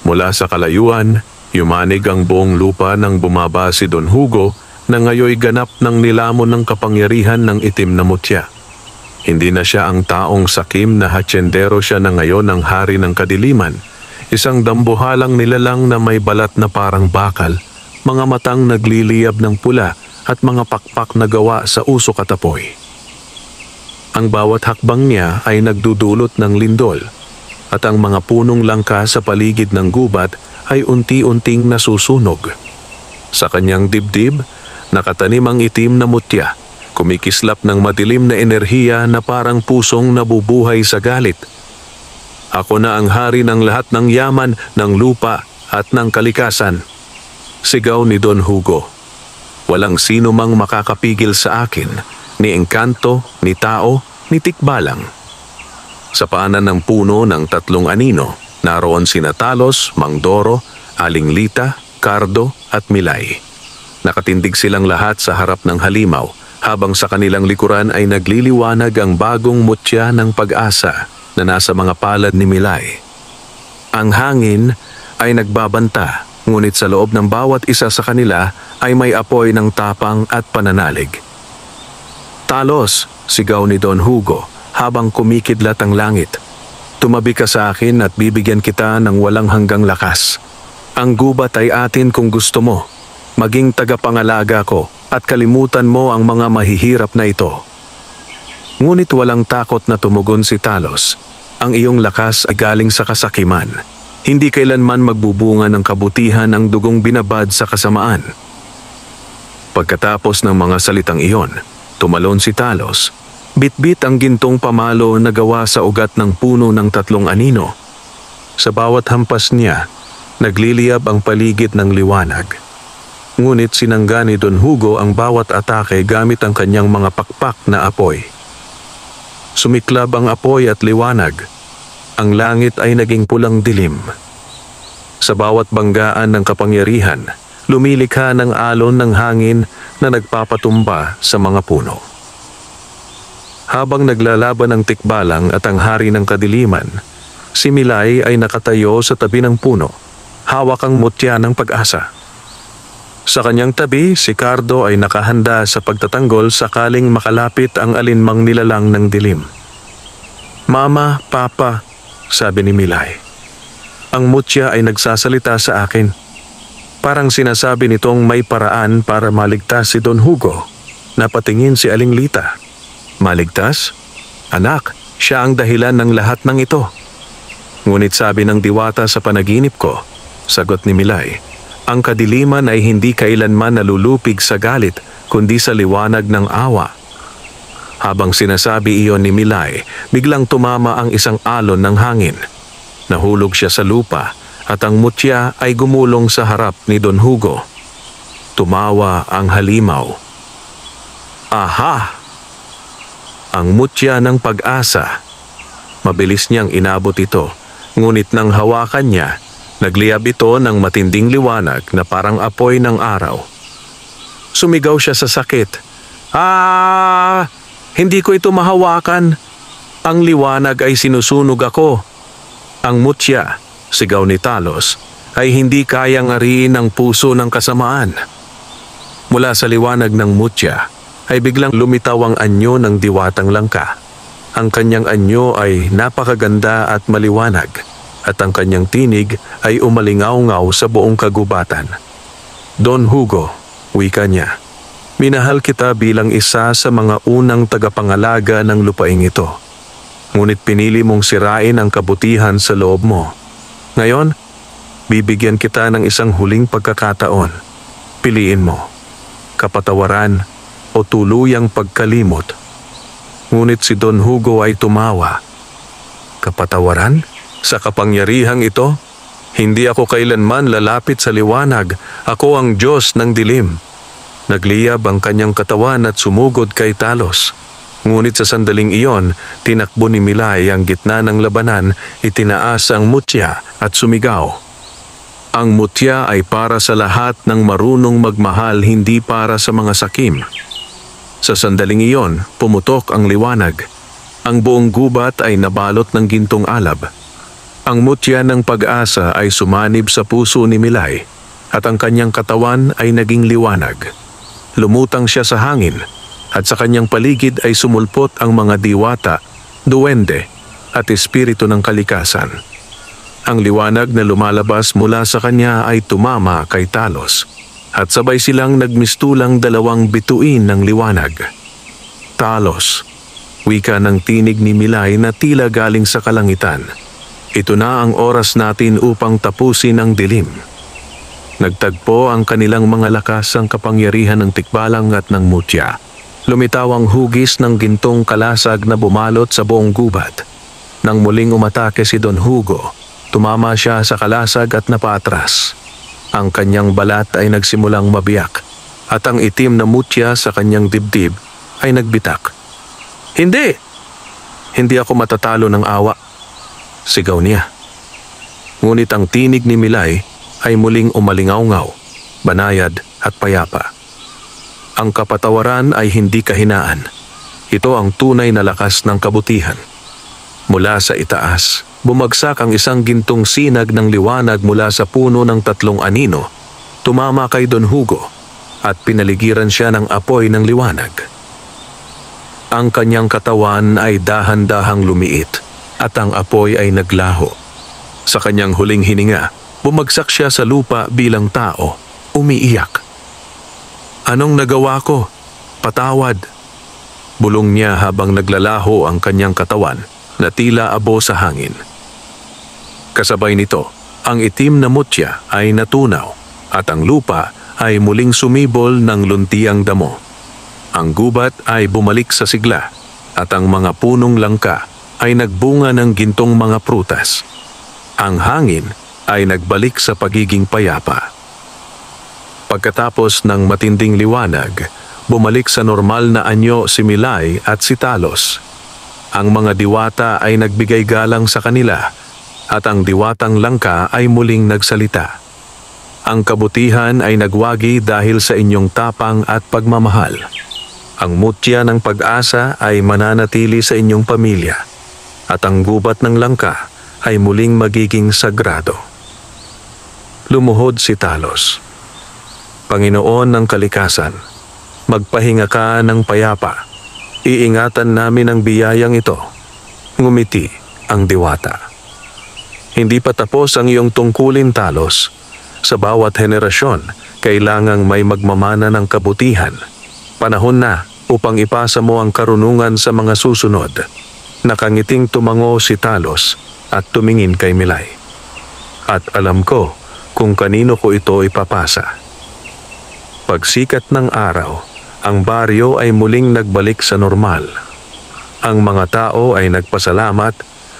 Mula sa kalayuan, yumanig ang buong lupa nang bumaba si Don Hugo na ngayoy ganap ng nilamon ng kapangyarihan ng itim na mutya. Hindi na siya ang taong sakim na hatyendero, siya na ngayon ang hari ng kadiliman. Isang dambuhalang nilalang na may balat na parang bakal, mga matang nagliliyab ng pula at mga pakpak na gawa sa usok at apoy. Ang bawat hakbang niya ay nagdudulot ng lindol at ang mga punong langka sa paligid ng gubat ay unti-unting nasusunog. Sa kanyang dibdib, nakatanim ang itim na mutya, kumikislap ng madilim na enerhiya na parang pusong nabubuhay sa galit. "Ako na ang hari ng lahat ng yaman, ng lupa at ng kalikasan," sigaw ni Don Hugo. "Walang sino mang makakapigil sa akin, ni engkanto, ni tao, ni tikbalang." Sa paanan ng puno ng 3 anino, naroon sina Talos, Mang Doro, Aling Lita, Cardo at Milay. Nakatindig silang lahat sa harap ng halimaw, habang sa kanilang likuran ay nagliliwanag ang bagong mutya ng pag-asa na nasa mga palad ni Milay. Ang hangin ay nagbabanta, ngunit sa loob ng bawat isa sa kanila ay may apoy ng tapang at pananalig. "Talos," sigaw ni Don Hugo habang kumikidlat ang langit. "Tumabi ka sa akin at bibigyan kita ng walang hanggang lakas. Ang gubat ay atin kung gusto mo. Maging tagapangalaga ko at kalimutan mo ang mga mahihirap na ito." Ngunit walang takot na tumugon si Talos. Ang iyong lakas ay galing sa kasakiman. Hindi kailanman magbubunga ng kabutihan ang dugong binabad sa kasamaan. Pagkatapos ng mga salitang iyon, tumalon si Talos. Bitbit ang gintong pamalo na gawa sa ugat ng puno ng 3 anino. Sa bawat hampas niya, nagliliyab ang paligid ng liwanag. ngunit sinangga ni Don Hugo ang bawat atake gamit ang kanyang mga pakpak na apoy. Sumiklab ang apoy at liwanag. Ang langit ay naging pulang dilim. Sa bawat banggaan ng kapangyarihan, lumilikha ng alon ng hangin na nagpapatumba sa mga puno. Habang naglalaban ang tikbalang at ang hari ng kadiliman, si Milay ay nakatayo sa tabi ng puno, hawak ang mutya ng pag-asa. Sa kanyang tabi, si Cardo ay nakahanda sa pagtatanggol sakaling makalapit ang alinmang nilalang ng dilim. "Mama, Papa," sabi ni Milay. Ang mutya ay nagsasalita sa akin. Parang sinasabi nitong may paraan para maligtas si Don Hugo. Napatingin si Aling Lita. "Maligtas? Anak, siya ang dahilan ng lahat ng ito." Ngunit sabi ng diwata sa panaginip ko, sagot ni Milay, ang kadiliman ay hindi kailanman nalulupig sa galit kundi sa liwanag ng awa. Habang sinasabi iyon ni Milay, biglang tumama ang isang alon ng hangin. Nahulog siya sa lupa at ang mutya ay gumulong sa harap ni Don Hugo. Tumawa ang halimaw. "Aha!" Ang mutya ng pag-asa. Mabilis niyang inabot ito, ngunit nang hawakan niya, nagliyab ito ng matinding liwanag na parang apoy ng araw. Sumigaw siya sa sakit. "Ah! Hindi ko ito mahawakan. Ang liwanag ay sinusunog ako." Ang mutya, sigaw ni Talos, ay hindi kayang ariin ang puso ng kasamaan. Mula sa liwanag ng mutya, ay biglang lumitaw ang anyo ng diwatang langka. Ang kanyang anyo ay napakaganda at maliwanag, at ang kanyang tinig ay umalingaw-ngaw sa buong kagubatan. "Don Hugo," wika niya, "minahal kita bilang isa sa mga unang tagapangalaga ng lupaing ito. Ngunit pinili mong sirain ang kabutihan sa loob mo. Ngayon, bibigyan kita ng isang huling pagkakataon. Piliin mo, kapatawaran o tuluyang pagkalimot." Ngunit si Don Hugo ay tumawa. "Kapatawaran? Sa kapangyarihang ito? Hindi ako kailanman lalapit sa liwanag. Ako ang Diyos ng dilim." Nagliyab ang kanyang katawan at sumugod kay Talos. Ngunit sa sandaling iyon, tinakbo ni Milay ang gitna ng labanan, itinaas ang mutya at sumigaw. Ang mutya ay para sa lahat ng marunong magmahal, hindi para sa mga sakim. Sa sandaling iyon, pumutok ang liwanag. Ang buong gubat ay nabalot ng gintong alab. Ang mutya ng pag-asa ay sumanib sa puso ni Milay at ang kanyang katawan ay naging liwanag. Lumutang siya sa hangin at sa kanyang paligid ay sumulpot ang mga diwata, duwende at espiritu ng kalikasan. Ang liwanag na lumalabas mula sa kanya ay tumama kay Talos at sabay silang nagmistulang dalawang bituin ng liwanag. "Talos," wika ng tinig ni Milay na tila galing sa kalangitan. "Ito na ang oras natin upang tapusin ang dilim." Nagtagpo ang kanilang mga lakas ang kapangyarihan ng tikbalang at ng mutya. Lumitaw ang hugis ng gintong kalasag na bumalot sa buong gubat. Nang muling umatake si Don Hugo, tumama siya sa kalasag at napaatras. Ang kanyang balat ay nagsimulang mabiyak at ang itim na mutya sa kanyang dibdib ay nagbitak. "Hindi! Hindi ako matatalo ng awa," sigaw niya. Ngunit ang tinig ni Milay ay muling umalingaw-ngaw, banayad at payapa. Ang kapatawaran ay hindi kahinaan. Ito ang tunay na lakas ng kabutihan. Mula sa itaas, bumagsak ang isang gintong sinag ng liwanag mula sa puno ng 3 anino. Tumama kay Don Hugo at pinaligiran siya ng apoy ng liwanag. Ang kanyang katawan ay dahan-dahang lumiit at ang apoy ay naglaho. Sa kanyang huling hininga, bumagsak siya sa lupa bilang tao, umiiyak. "Anong nagawa ko? Patawad," bulong niya habang naglalaho ang kanyang katawan na tila abo sa hangin. Kasabay nito, ang itim na mutya ay natunaw at ang lupa ay muling sumibol ng luntiang damo. Ang gubat ay bumalik sa sigla at ang mga punong langka ay nagbunga ng gintong mga prutas. Ang hangin ay nagbalik sa pagiging payapa. Pagkatapos ng matinding liwanag, bumalik sa normal na anyo si Milay at si Talos. Ang mga diwata ay nagbigay galang sa kanila at ang diwatang langka ay muling nagsalita. Ang kabutihan ay nagwagi dahil sa inyong tapang at pagmamahal. Ang mutya ng pag-asa ay mananatili sa inyong pamilya at ang gubat ng langka ay muling magiging sagrado. Lumuhod si Talos. Panginoon ng kalikasan, magpahinga ka ng payapa. Iingatan namin ang biyayang ito. Ngumiti ang diwata. Hindi pa tapos ang iyong tungkulin, Talos. Sa bawat henerasyon, kailangang may magmamana ng kabutihan. Panahon na upang ipasa mo ang karunungan sa mga susunod. Nakangiting tumango si Talos at tumingin kay Milay. At alam ko kung kanino ko ito ipapasa. Pagsikat ng araw, ang baryo ay muling nagbalik sa normal. Ang mga tao ay nagpasalamat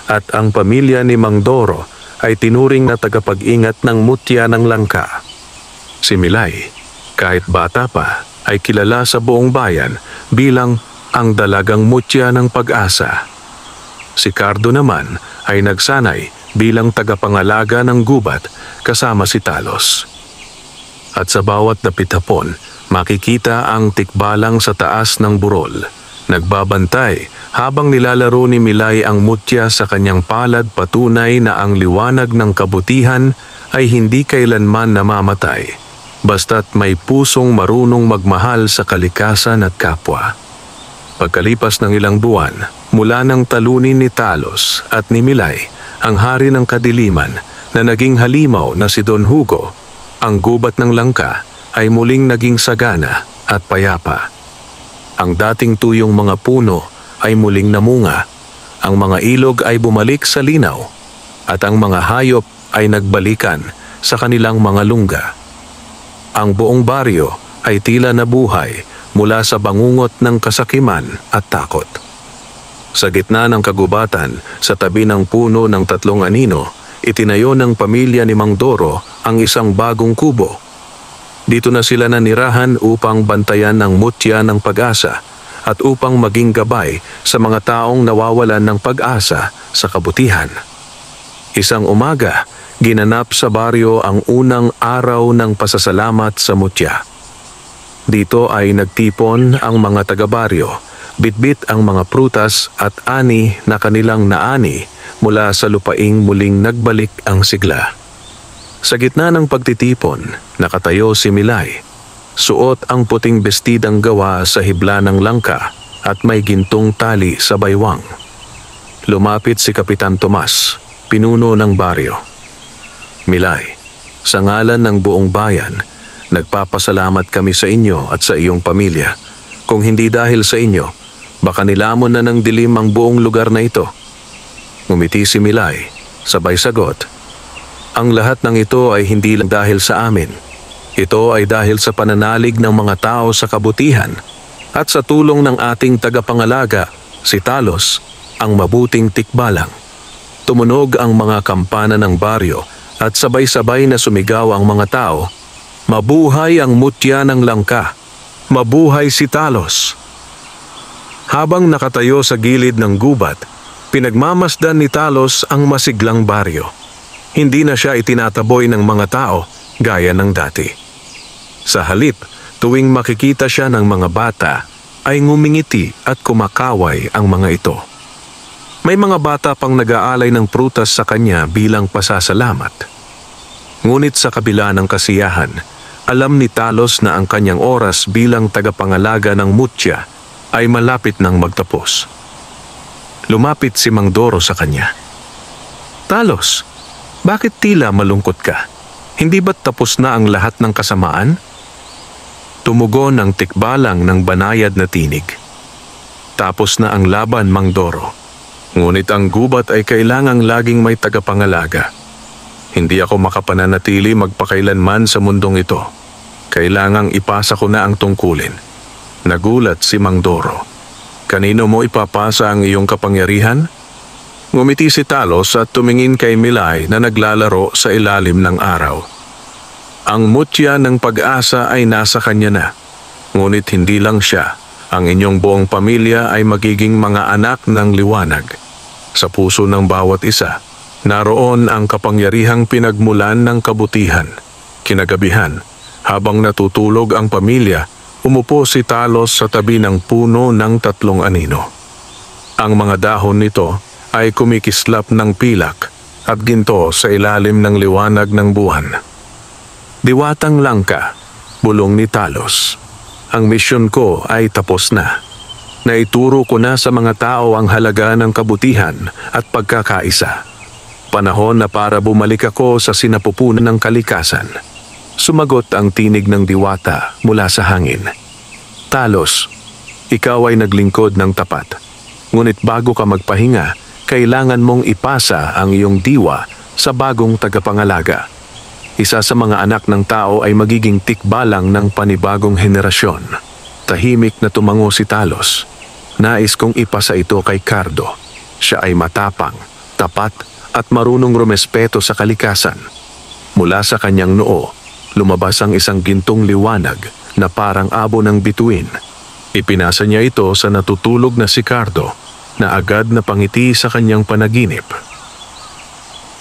at ang pamilya ni Mang Doro ay tinuring na tagapag-ingat ng mutya ng langka. Si Milay, kahit bata pa, ay kilala sa buong bayan bilang ang dalagang mutya ng pag-asa. Si Cardo naman ay nagsanay bilang tagapangalaga ng gubat kasama si Talos. At sa bawat dapit hapon, makikita ang tikbalang sa taas ng burol. Nagbabantay habang nilalaro ni Milay ang mutya sa kanyang palad, patunay na ang liwanag ng kabutihan ay hindi kailanman namamatay, basta't may pusong marunong magmahal sa kalikasan at kapwa. Pagkalipas ng ilang buwan, mula ng talunin ni Talos at ni Milay, ang hari ng kadiliman na naging halimaw na si Don Hugo, ang gubat ng langka ay muling naging sagana at payapa. Ang dating tuyong mga puno ay muling namunga, ang mga ilog ay bumalik sa linaw, at ang mga hayop ay nagbalikan sa kanilang mga lungga. Ang buong baryo ay tila nabuhay mula sa bangungot ng kasakiman at takot. Sa gitna ng kagubatan, sa tabi ng puno ng tatlong anino, itinayo ng pamilya ni Mang Doro ang isang bagong kubo. Dito na sila nanirahan upang bantayan ng mutya ng pag-asa at upang maging gabay sa mga taong nawawalan ng pag-asa sa kabutihan. Isang umaga, ginanap sa baryo ang unang araw ng pasasalamat sa mutya. Dito ay nagtipon ang mga taga-baryo, bitbit ang mga prutas at ani na kanilang naani mula sa lupaing muling nagbalik ang sigla. Sa gitna ng pagtitipon, nakatayo si Milay. Suot ang puting bestidang gawa sa hibla ng langka at may gintong tali sa baywang. Lumapit si Kapitan Tomas, pinuno ng baryo. Milay, sa ngalan ng buong bayan, nagpapasalamat kami sa inyo at sa iyong pamilya. Kung hindi dahil sa inyo, baka nilamon na ng dilim ang buong lugar na ito. Ngumiti si Milay, sabay sagot, ang lahat ng ito ay hindi lang dahil sa amin. Ito ay dahil sa pananalig ng mga tao sa kabutihan at sa tulong ng ating tagapangalaga, si Talos, ang mabuting tikbalang. Tumunog ang mga kampana ng baryo at sabay-sabay na sumigaw ang mga tao, mabuhay ang mutya ng langka! Mabuhay si Talos! Habang nakatayo sa gilid ng gubat, pinagmamasdan ni Talos ang masiglang baryo. Hindi na siya itinataboy ng mga tao gaya ng dati. Sa halip, tuwing makikita siya ng mga bata, ay ngumingiti at kumakaway ang mga ito. May mga bata pang nag-aalay ng prutas sa kanya bilang pasasalamat. Ngunit sa kabila ng kasiyahan, alam ni Talos na ang kanyang oras bilang tagapangalaga ng mutya ay malapit nang magtapos. Lumapit si Mang Doro sa kanya. Talos, bakit tila malungkot ka? Hindi ba't tapos na ang lahat ng kasamaan? Tumugon ang tikbalang ng banayad na tinig. Tapos na ang laban, Mang Doro. Ngunit ang gubat ay kailangang laging may tagapangalaga. Hindi ako makapananatili magpakailanman sa mundong ito. Kailangang ipasa ko na ang tungkulin. Nagulat si Mang Doro. Kanino mo ipapasa ang iyong kapangyarihan? Ngumiti si Talos at tumingin kay Milay na naglalaro sa ilalim ng araw. Ang mutya ng pag-asa ay nasa kanya na. Ngunit hindi lang siya. Ang inyong buong pamilya ay magiging mga anak ng liwanag. Sa puso ng bawat isa, naroon ang kapangyarihang pinagmulan ng kabutihan. Kinagabihan, habang natutulog ang pamilya, umupo si Talos sa tabi ng puno ng 3 anino. Ang mga dahon nito ay kumikislap ng pilak at ginto sa ilalim ng liwanag ng buwan. Diwatang langka, bulong ni Talos. Ang misyon ko ay tapos na. Naituro ko na sa mga tao ang halaga ng kabutihan at pagkakaisa. Panahon na para bumalik ako sa sinapupunan ng kalikasan. Sumagot ang tinig ng diwata mula sa hangin. Talos, ikaw ay naglingkod ng tapat. Ngunit bago ka magpahinga, kailangan mong ipasa ang iyong diwa sa bagong tagapangalaga. Isa sa mga anak ng tao ay magiging tikbalang ng panibagong henerasyon. Tahimik na tumango si Talos. Nais kong ipasa ito kay Cardo. Siya ay matapang, tapat at marunong rumespeto sa kalikasan. Mula sa kanyang noo, lumabas ang isang gintong liwanag na parang abo ng bituin. Ipinasa niya ito sa natutulog na si Cardo na agad na pangiti sa kanyang panaginip.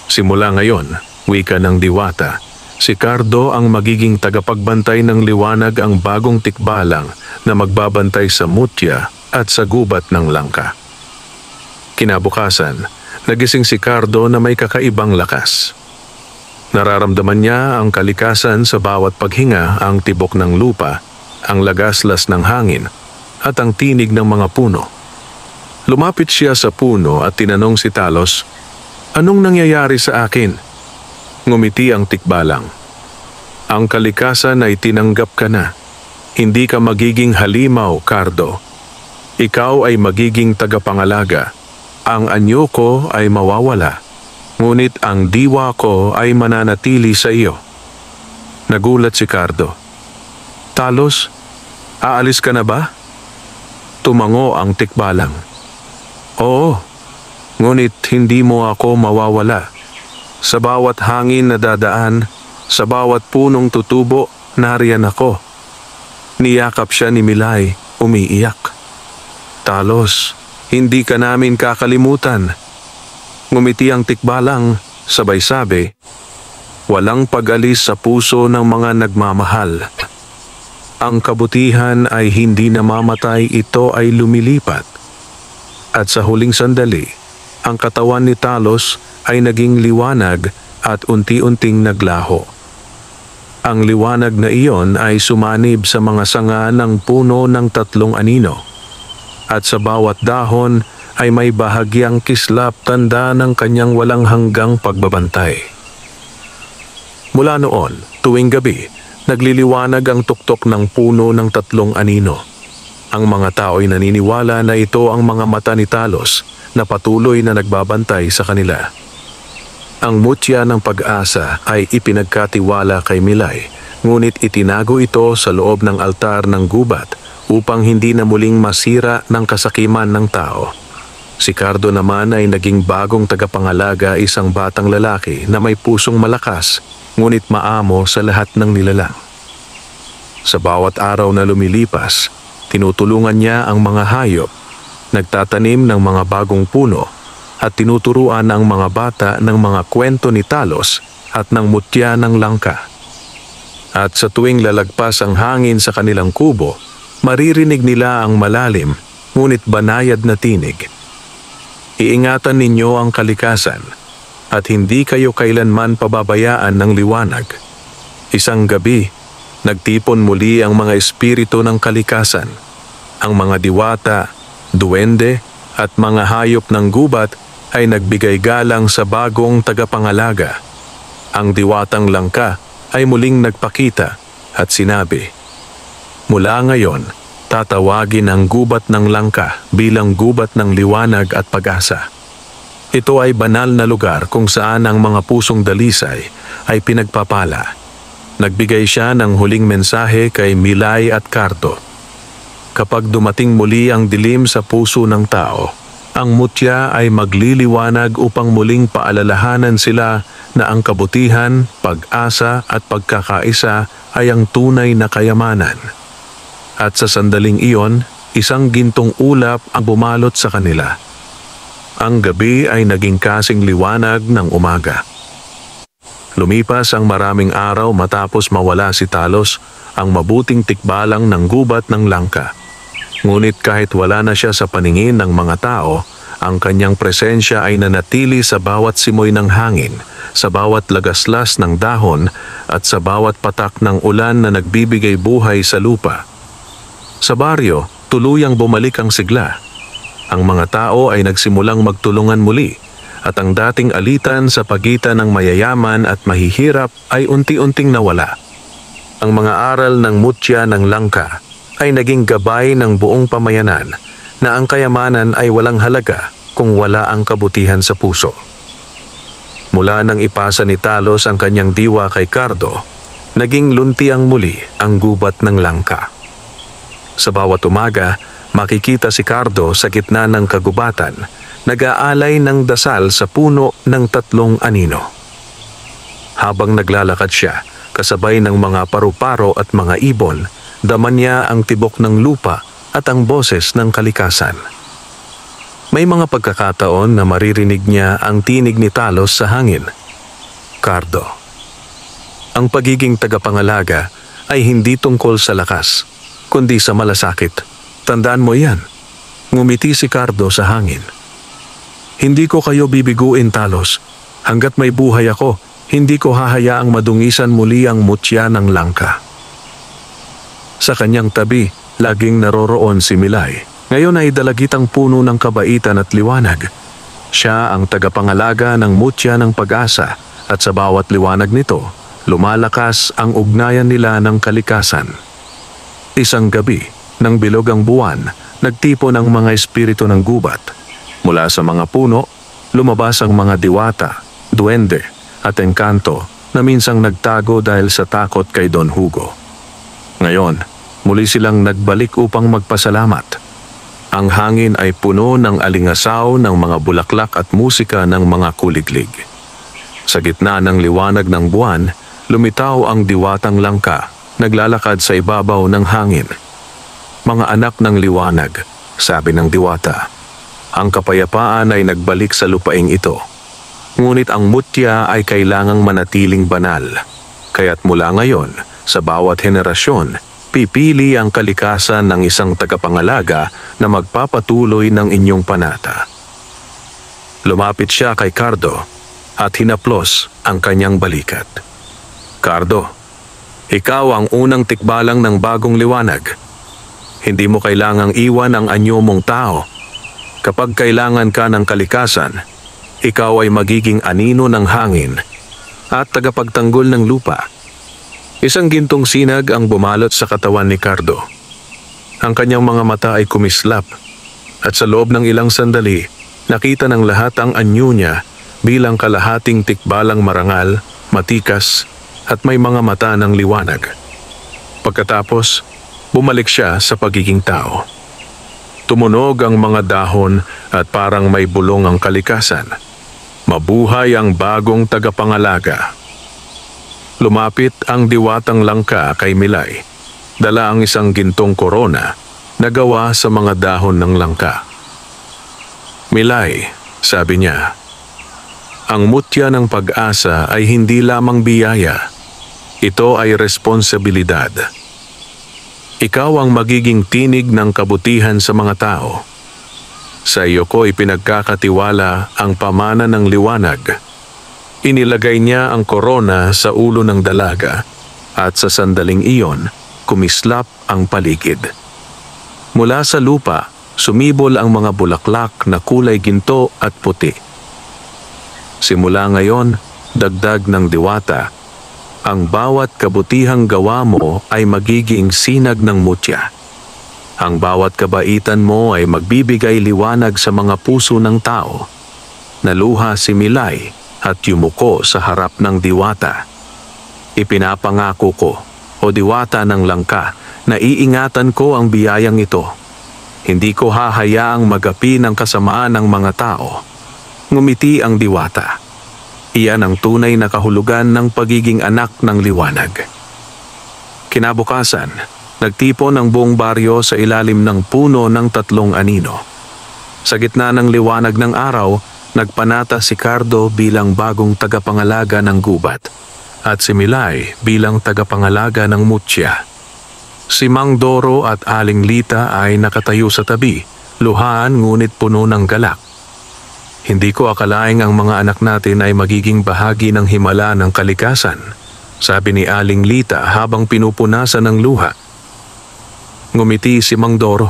Simula ngayon, wika ng diwata, si Cardo ang magiging tagapagbantay ng liwanag, ang bagong tikbalang na magbabantay sa mutya at sa gubat ng langka. Kinabukasan, nagising si Cardo na may kakaibang lakas. Nararamdaman niya ang kalikasan sa bawat paghinga, ang tibok ng lupa, ang lagaslas ng hangin, at ang tinig ng mga puno. Lumapit siya sa puno at tinanong si Talos, "Anong nangyayari sa akin?" Ngumiti ang tikbalang. "Ang kalikasan ay tinanggap ka na. Hindi ka magiging halimaw, Cardo. Ikaw ay magiging tagapangalaga. Ang anyo ko ay mawawala. Ngunit ang diwa ko ay mananatili sa iyo." Nagulat si Cardo. "Talos, aalis ka na ba?" Tumango ang tikbalang. "Oo, ngunit hindi mo ako mawawala. Sa bawat hangin na dadaan, sa bawat punong tutubo, nariyan ako." Niyakap siya ni Milay, umiiyak. "Talos, hindi ka namin kakalimutan." Ngumiti ang tikbalang, sabay sabi, "Walang pag-alis sa puso ng mga nagmamahal. Ang kabutihan ay hindi namamatay, ito ay lumilipat." At sa huling sandali, ang katawan ni Talos ay naging liwanag at unti-unting naglaho. Ang liwanag na iyon ay sumanib sa mga sanga ng puno ng 3 anino. At sa bawat dahon ay may bahagyang kislap, tanda ng kanyang walang hanggang pagbabantay. Mula noon, tuwing gabi, nagliliwanag ang tuktok ng puno ng 3 anino. Ang mga tao ay naniniwala na ito ang mga mata ni Talos na patuloy na nagbabantay sa kanila. Ang mutya ng pag-asa ay ipinagkatiwala kay Milay, ngunit itinago ito sa loob ng altar ng gubat upang hindi na muling masira ng kasakiman ng tao. Si Cardo naman ay naging bagong tagapangalaga, isang batang lalaki na may pusong malakas, ngunit maamo sa lahat ng nilalang. Sa bawat araw na lumilipas, tinutulungan niya ang mga hayop, nagtatanim ng mga bagong puno, at tinuturuan ang mga bata ng mga kwento ni Talos at ng mutya ng langka. At sa tuwing lalagpas ang hangin sa kanilang kubo, maririnig nila ang malalim ngunit banayad na tinig. Iingatan ninyo ang kalikasan at hindi kayo kailanman pababayaan ng liwanag. Isang gabi, nagtipon muli ang mga espiritu ng kalikasan. Ang mga diwata, duwende at mga hayop ng gubat ay nagbigay galang sa bagong tagapangalaga. Ang diwatang langka ay muling nagpakita at sinabi, "Mula ngayon, tatawagin ang gubat ng langka bilang gubat ng liwanag at pag-asa." Ito ay banal na lugar kung saan ang mga pusong dalisay ay pinagpapala. Nagbigay siya ng huling mensahe kay Milay at Cardo. Kapag dumating muli ang dilim sa puso ng tao, Ang mutya ay magliliwanag upang muling paalalahanan sila na ang kabutihan, pag-asa at pagkakaisa ay ang tunay na kayamanan. At sa sandaling iyon, isang gintong ulap ang bumalot sa kanila. Ang gabi ay naging kasing liwanag ng umaga. Lumipas ang maraming araw matapos mawala si Talos, ang mabuting tikbalang ng gubat ng langka. Ngunit kahit wala na siya sa paningin ng mga tao, ang kanyang presensya ay nanatili sa bawat simoy ng hangin, sa bawat lagaslas ng dahon at sa bawat patak ng ulan na nagbibigay buhay sa lupa. Sa baryo, tuluyang bumalik ang sigla. Ang mga tao ay nagsimulang magtulungan muli at ang dating alitan sa pagitan ng mayayaman at mahihirap ay unti-unting nawala. Ang mga aral ng mutya ng langka ay naging gabay ng buong pamayanan na ang kayamanan ay walang halaga kung wala ang kabutihan sa puso. Mula nang ipasa ni Talos ang kanyang diwa kay Cardo, naging luntiang muli ang gubat ng langka. Sa bawat umaga, makikita si Cardo sa gitna ng kagubatan, nag-aalay ng dasal sa puno ng 3 anino. Habang naglalakad siya, kasabay ng mga paru-paro at mga ibon, dama niya ang tibok ng lupa at ang boses ng kalikasan. May mga pagkakataon na maririnig niya ang tinig ni Talos sa hangin. Cardo. Ang pagiging tagapangalaga ay hindi tungkol sa lakas, kundi sa malasakit. Tandaan mo yan. Ngumiti si Cardo sa hangin. Hindi ko kayo bibiguin, Talos. Hanggat may buhay ako, hindi ko hahayaang madungisan muli ang mutya ng langka. Sa kanyang tabi, laging naroroon si Milay. Ngayon ay dalagitang puno ng kabaitan at liwanag. Siya ang tagapangalaga ng mutya ng pag-asa at sa bawat liwanag nito, lumalakas ang ugnayan nila ng kalikasan. Isang gabi, nang bilog ang buwan, nagtipon ang mga espiritu ng gubat. Mula sa mga puno, lumabas ang mga diwata, duwende at engkanto na minsang nagtago dahil sa takot kay Don Hugo. Ngayon, muli silang nagbalik upang magpasalamat. Ang hangin ay puno ng alingasaw ng mga bulaklak at musika ng mga kuliglig. Sa gitna ng liwanag ng buwan, lumitaw ang diwatang langka, naglalakad sa ibabaw ng hangin. Mga anak ng liwanag, sabi ng diwata. Ang kapayapaan ay nagbalik sa lupaing ito. Ngunit ang mutya ay kailangang manatiling banal. Kaya't mula ngayon, sa bawat henerasyon, pipili ang kalikasan ng isang tagapangalaga na magpapatuloy ng inyong panata. Lumapit siya kay Cardo at hinaplos ang kanyang balikat. Cardo, ikaw ang unang tikbalang ng bagong liwanag. Hindi mo kailangang iwan ang anyo mong tao. Kapag kailangan ka ng kalikasan, ikaw ay magiging anino ng hangin at tagapagtanggol ng lupa. Isang gintong sinag ang bumalot sa katawan ni Cardo. Ang kanyang mga mata ay kumislap at sa loob ng ilang sandali, nakita ng lahat ang anyo niya bilang kalahating tikbalang marangal, matikas at may mga mata ng liwanag. Pagkatapos, bumalik siya sa pagiging tao. Tumunog ang mga dahon at parang may bulong ang kalikasan. Mabuhay ang bagong tagapangalaga. Lumapit ang diwatang langka kay Milay. Dala ang isang gintong korona na gawa sa mga dahon ng langka. Milay, sabi niya, ang mutya ng pag-asa ay hindi lamang biyaya. Ito ay responsibilidad. Ikaw ang magiging tinig ng kabutihan sa mga tao. Sa iyo ko ipinagkakatiwala ang pamana ng liwanag. Inilagay niya ang korona sa ulo ng dalaga at sa sandaling iyon, kumislap ang paligid. Mula sa lupa, sumibol ang mga bulaklak na kulay ginto at puti. Simula ngayon, dagdag ng diwata, ang bawat kabutihang gawa mo ay magiging sinag ng mutya. Ang bawat kabaitan mo ay magbibigay liwanag sa mga puso ng tao. Naluha si Milay at yumuko sa harap ng diwata. Ipinapangako ko, o diwata ng langka, na iingatan ko ang biyayang ito. Hindi ko hahayaang magapi ng kasamaan ng mga tao. Ngumiti ang diwata. Iyan ang tunay na kahulugan ng pagiging anak ng liwanag. Kinabukasan, nagtipon ang buong baryo sa ilalim ng puno ng 3 anino. Sa gitna ng liwanag ng araw, nagpanata si Cardo bilang bagong tagapangalaga ng gubat at si Milay bilang tagapangalaga ng mutya. Si Mang Doro at Aling Lita ay nakatayo sa tabi, luhaan ngunit puno ng galak. Hindi ko akalaing ang mga anak natin ay magiging bahagi ng himala ng kalikasan, sabi ni Aling Lita habang pinupunasan ng luha. Ngumiti si Mang Doro.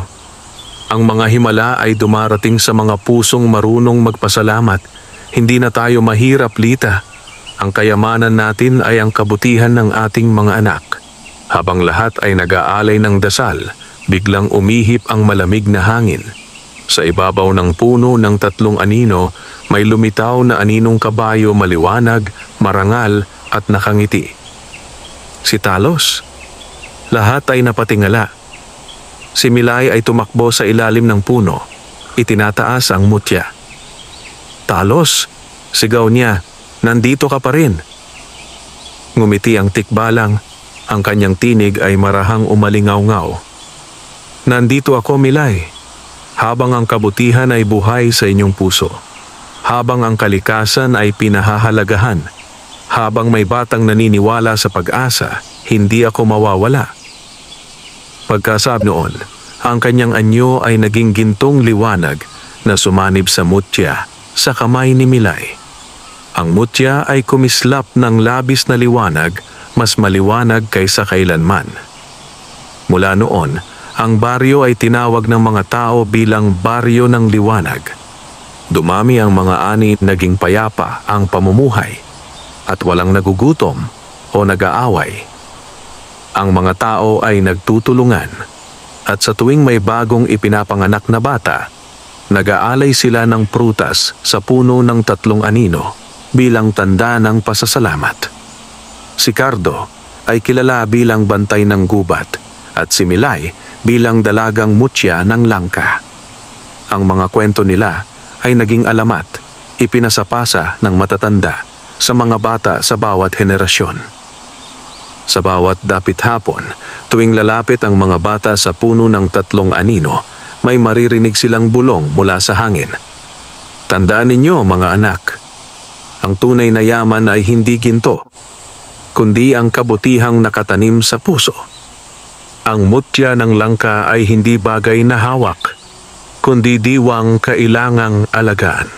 Ang mga himala ay dumarating sa mga pusong marunong magpasalamat. Hindi na tayo mahirap, Lita. Ang kayamanan natin ay ang kabutihan ng ating mga anak. Habang lahat ay nag-aalay ng dasal, biglang umihip ang malamig na hangin. Sa ibabaw ng puno ng 3 anino, may lumitaw na aninong kabayo maliwanag, marangal at nakangiti. Si Talos. Lahat ay napatingala. Si Milay ay tumakbo sa ilalim ng puno. Itinataas ang mutya. Talos, sigaw niya, nandito ka pa rin. Ngumiti ang tikbalang. Ang kanyang tinig ay marahang umalingaw-ngaw. Nandito ako, Milay. Habang ang kabutihan ay buhay sa inyong puso. Habang ang kalikasan ay pinahahalagahan. Habang may batang naniniwala sa pag-asa, hindi ako mawawala. Pagkasab noon, ang kanyang anyo ay naging gintong liwanag na sumanib sa mutya sa kamay ni Milay. Ang mutya ay kumislap ng labis na liwanag, mas maliwanag kaysa kailanman. Mula noon, ang baryo ay tinawag ng mga tao bilang baryo ng liwanag. Dumami ang mga ani, naging payapa ang pamumuhay at walang nagugutom o nag-aaway. Ang mga tao ay nagtutulungan at sa tuwing may bagong ipinapanganak na bata, nag-aalay sila ng prutas sa puno ng 3 anino bilang tanda ng pasasalamat. Si Cardo ay kilala bilang bantay ng gubat at si Milay bilang dalagang mutya ng langka. Ang mga kwento nila ay naging alamat, ipinasapasa ng matatanda sa mga bata sa bawat henerasyon. Sa bawat dapit hapon, tuwing lalapit ang mga bata sa puno ng 3 anino, may maririnig silang bulong mula sa hangin. Tandaan ninyo, mga anak, ang tunay na yaman ay hindi ginto, kundi ang kabutihang nakatanim sa puso. Ang mutya ng langka ay hindi bagay na hawak, kundi diwang kailangang alagaan.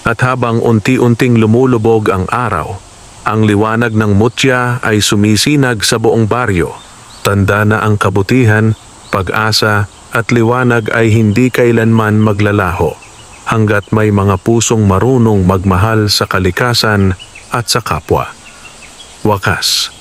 At habang unti-unting lumulubog ang araw, ang liwanag ng mutya ay sumisinag sa buong baryo. Tanda na ang kabutihan, pag-asa at liwanag ay hindi kailanman maglalaho hanggat may mga pusong marunong magmahal sa kalikasan at sa kapwa. Wakas.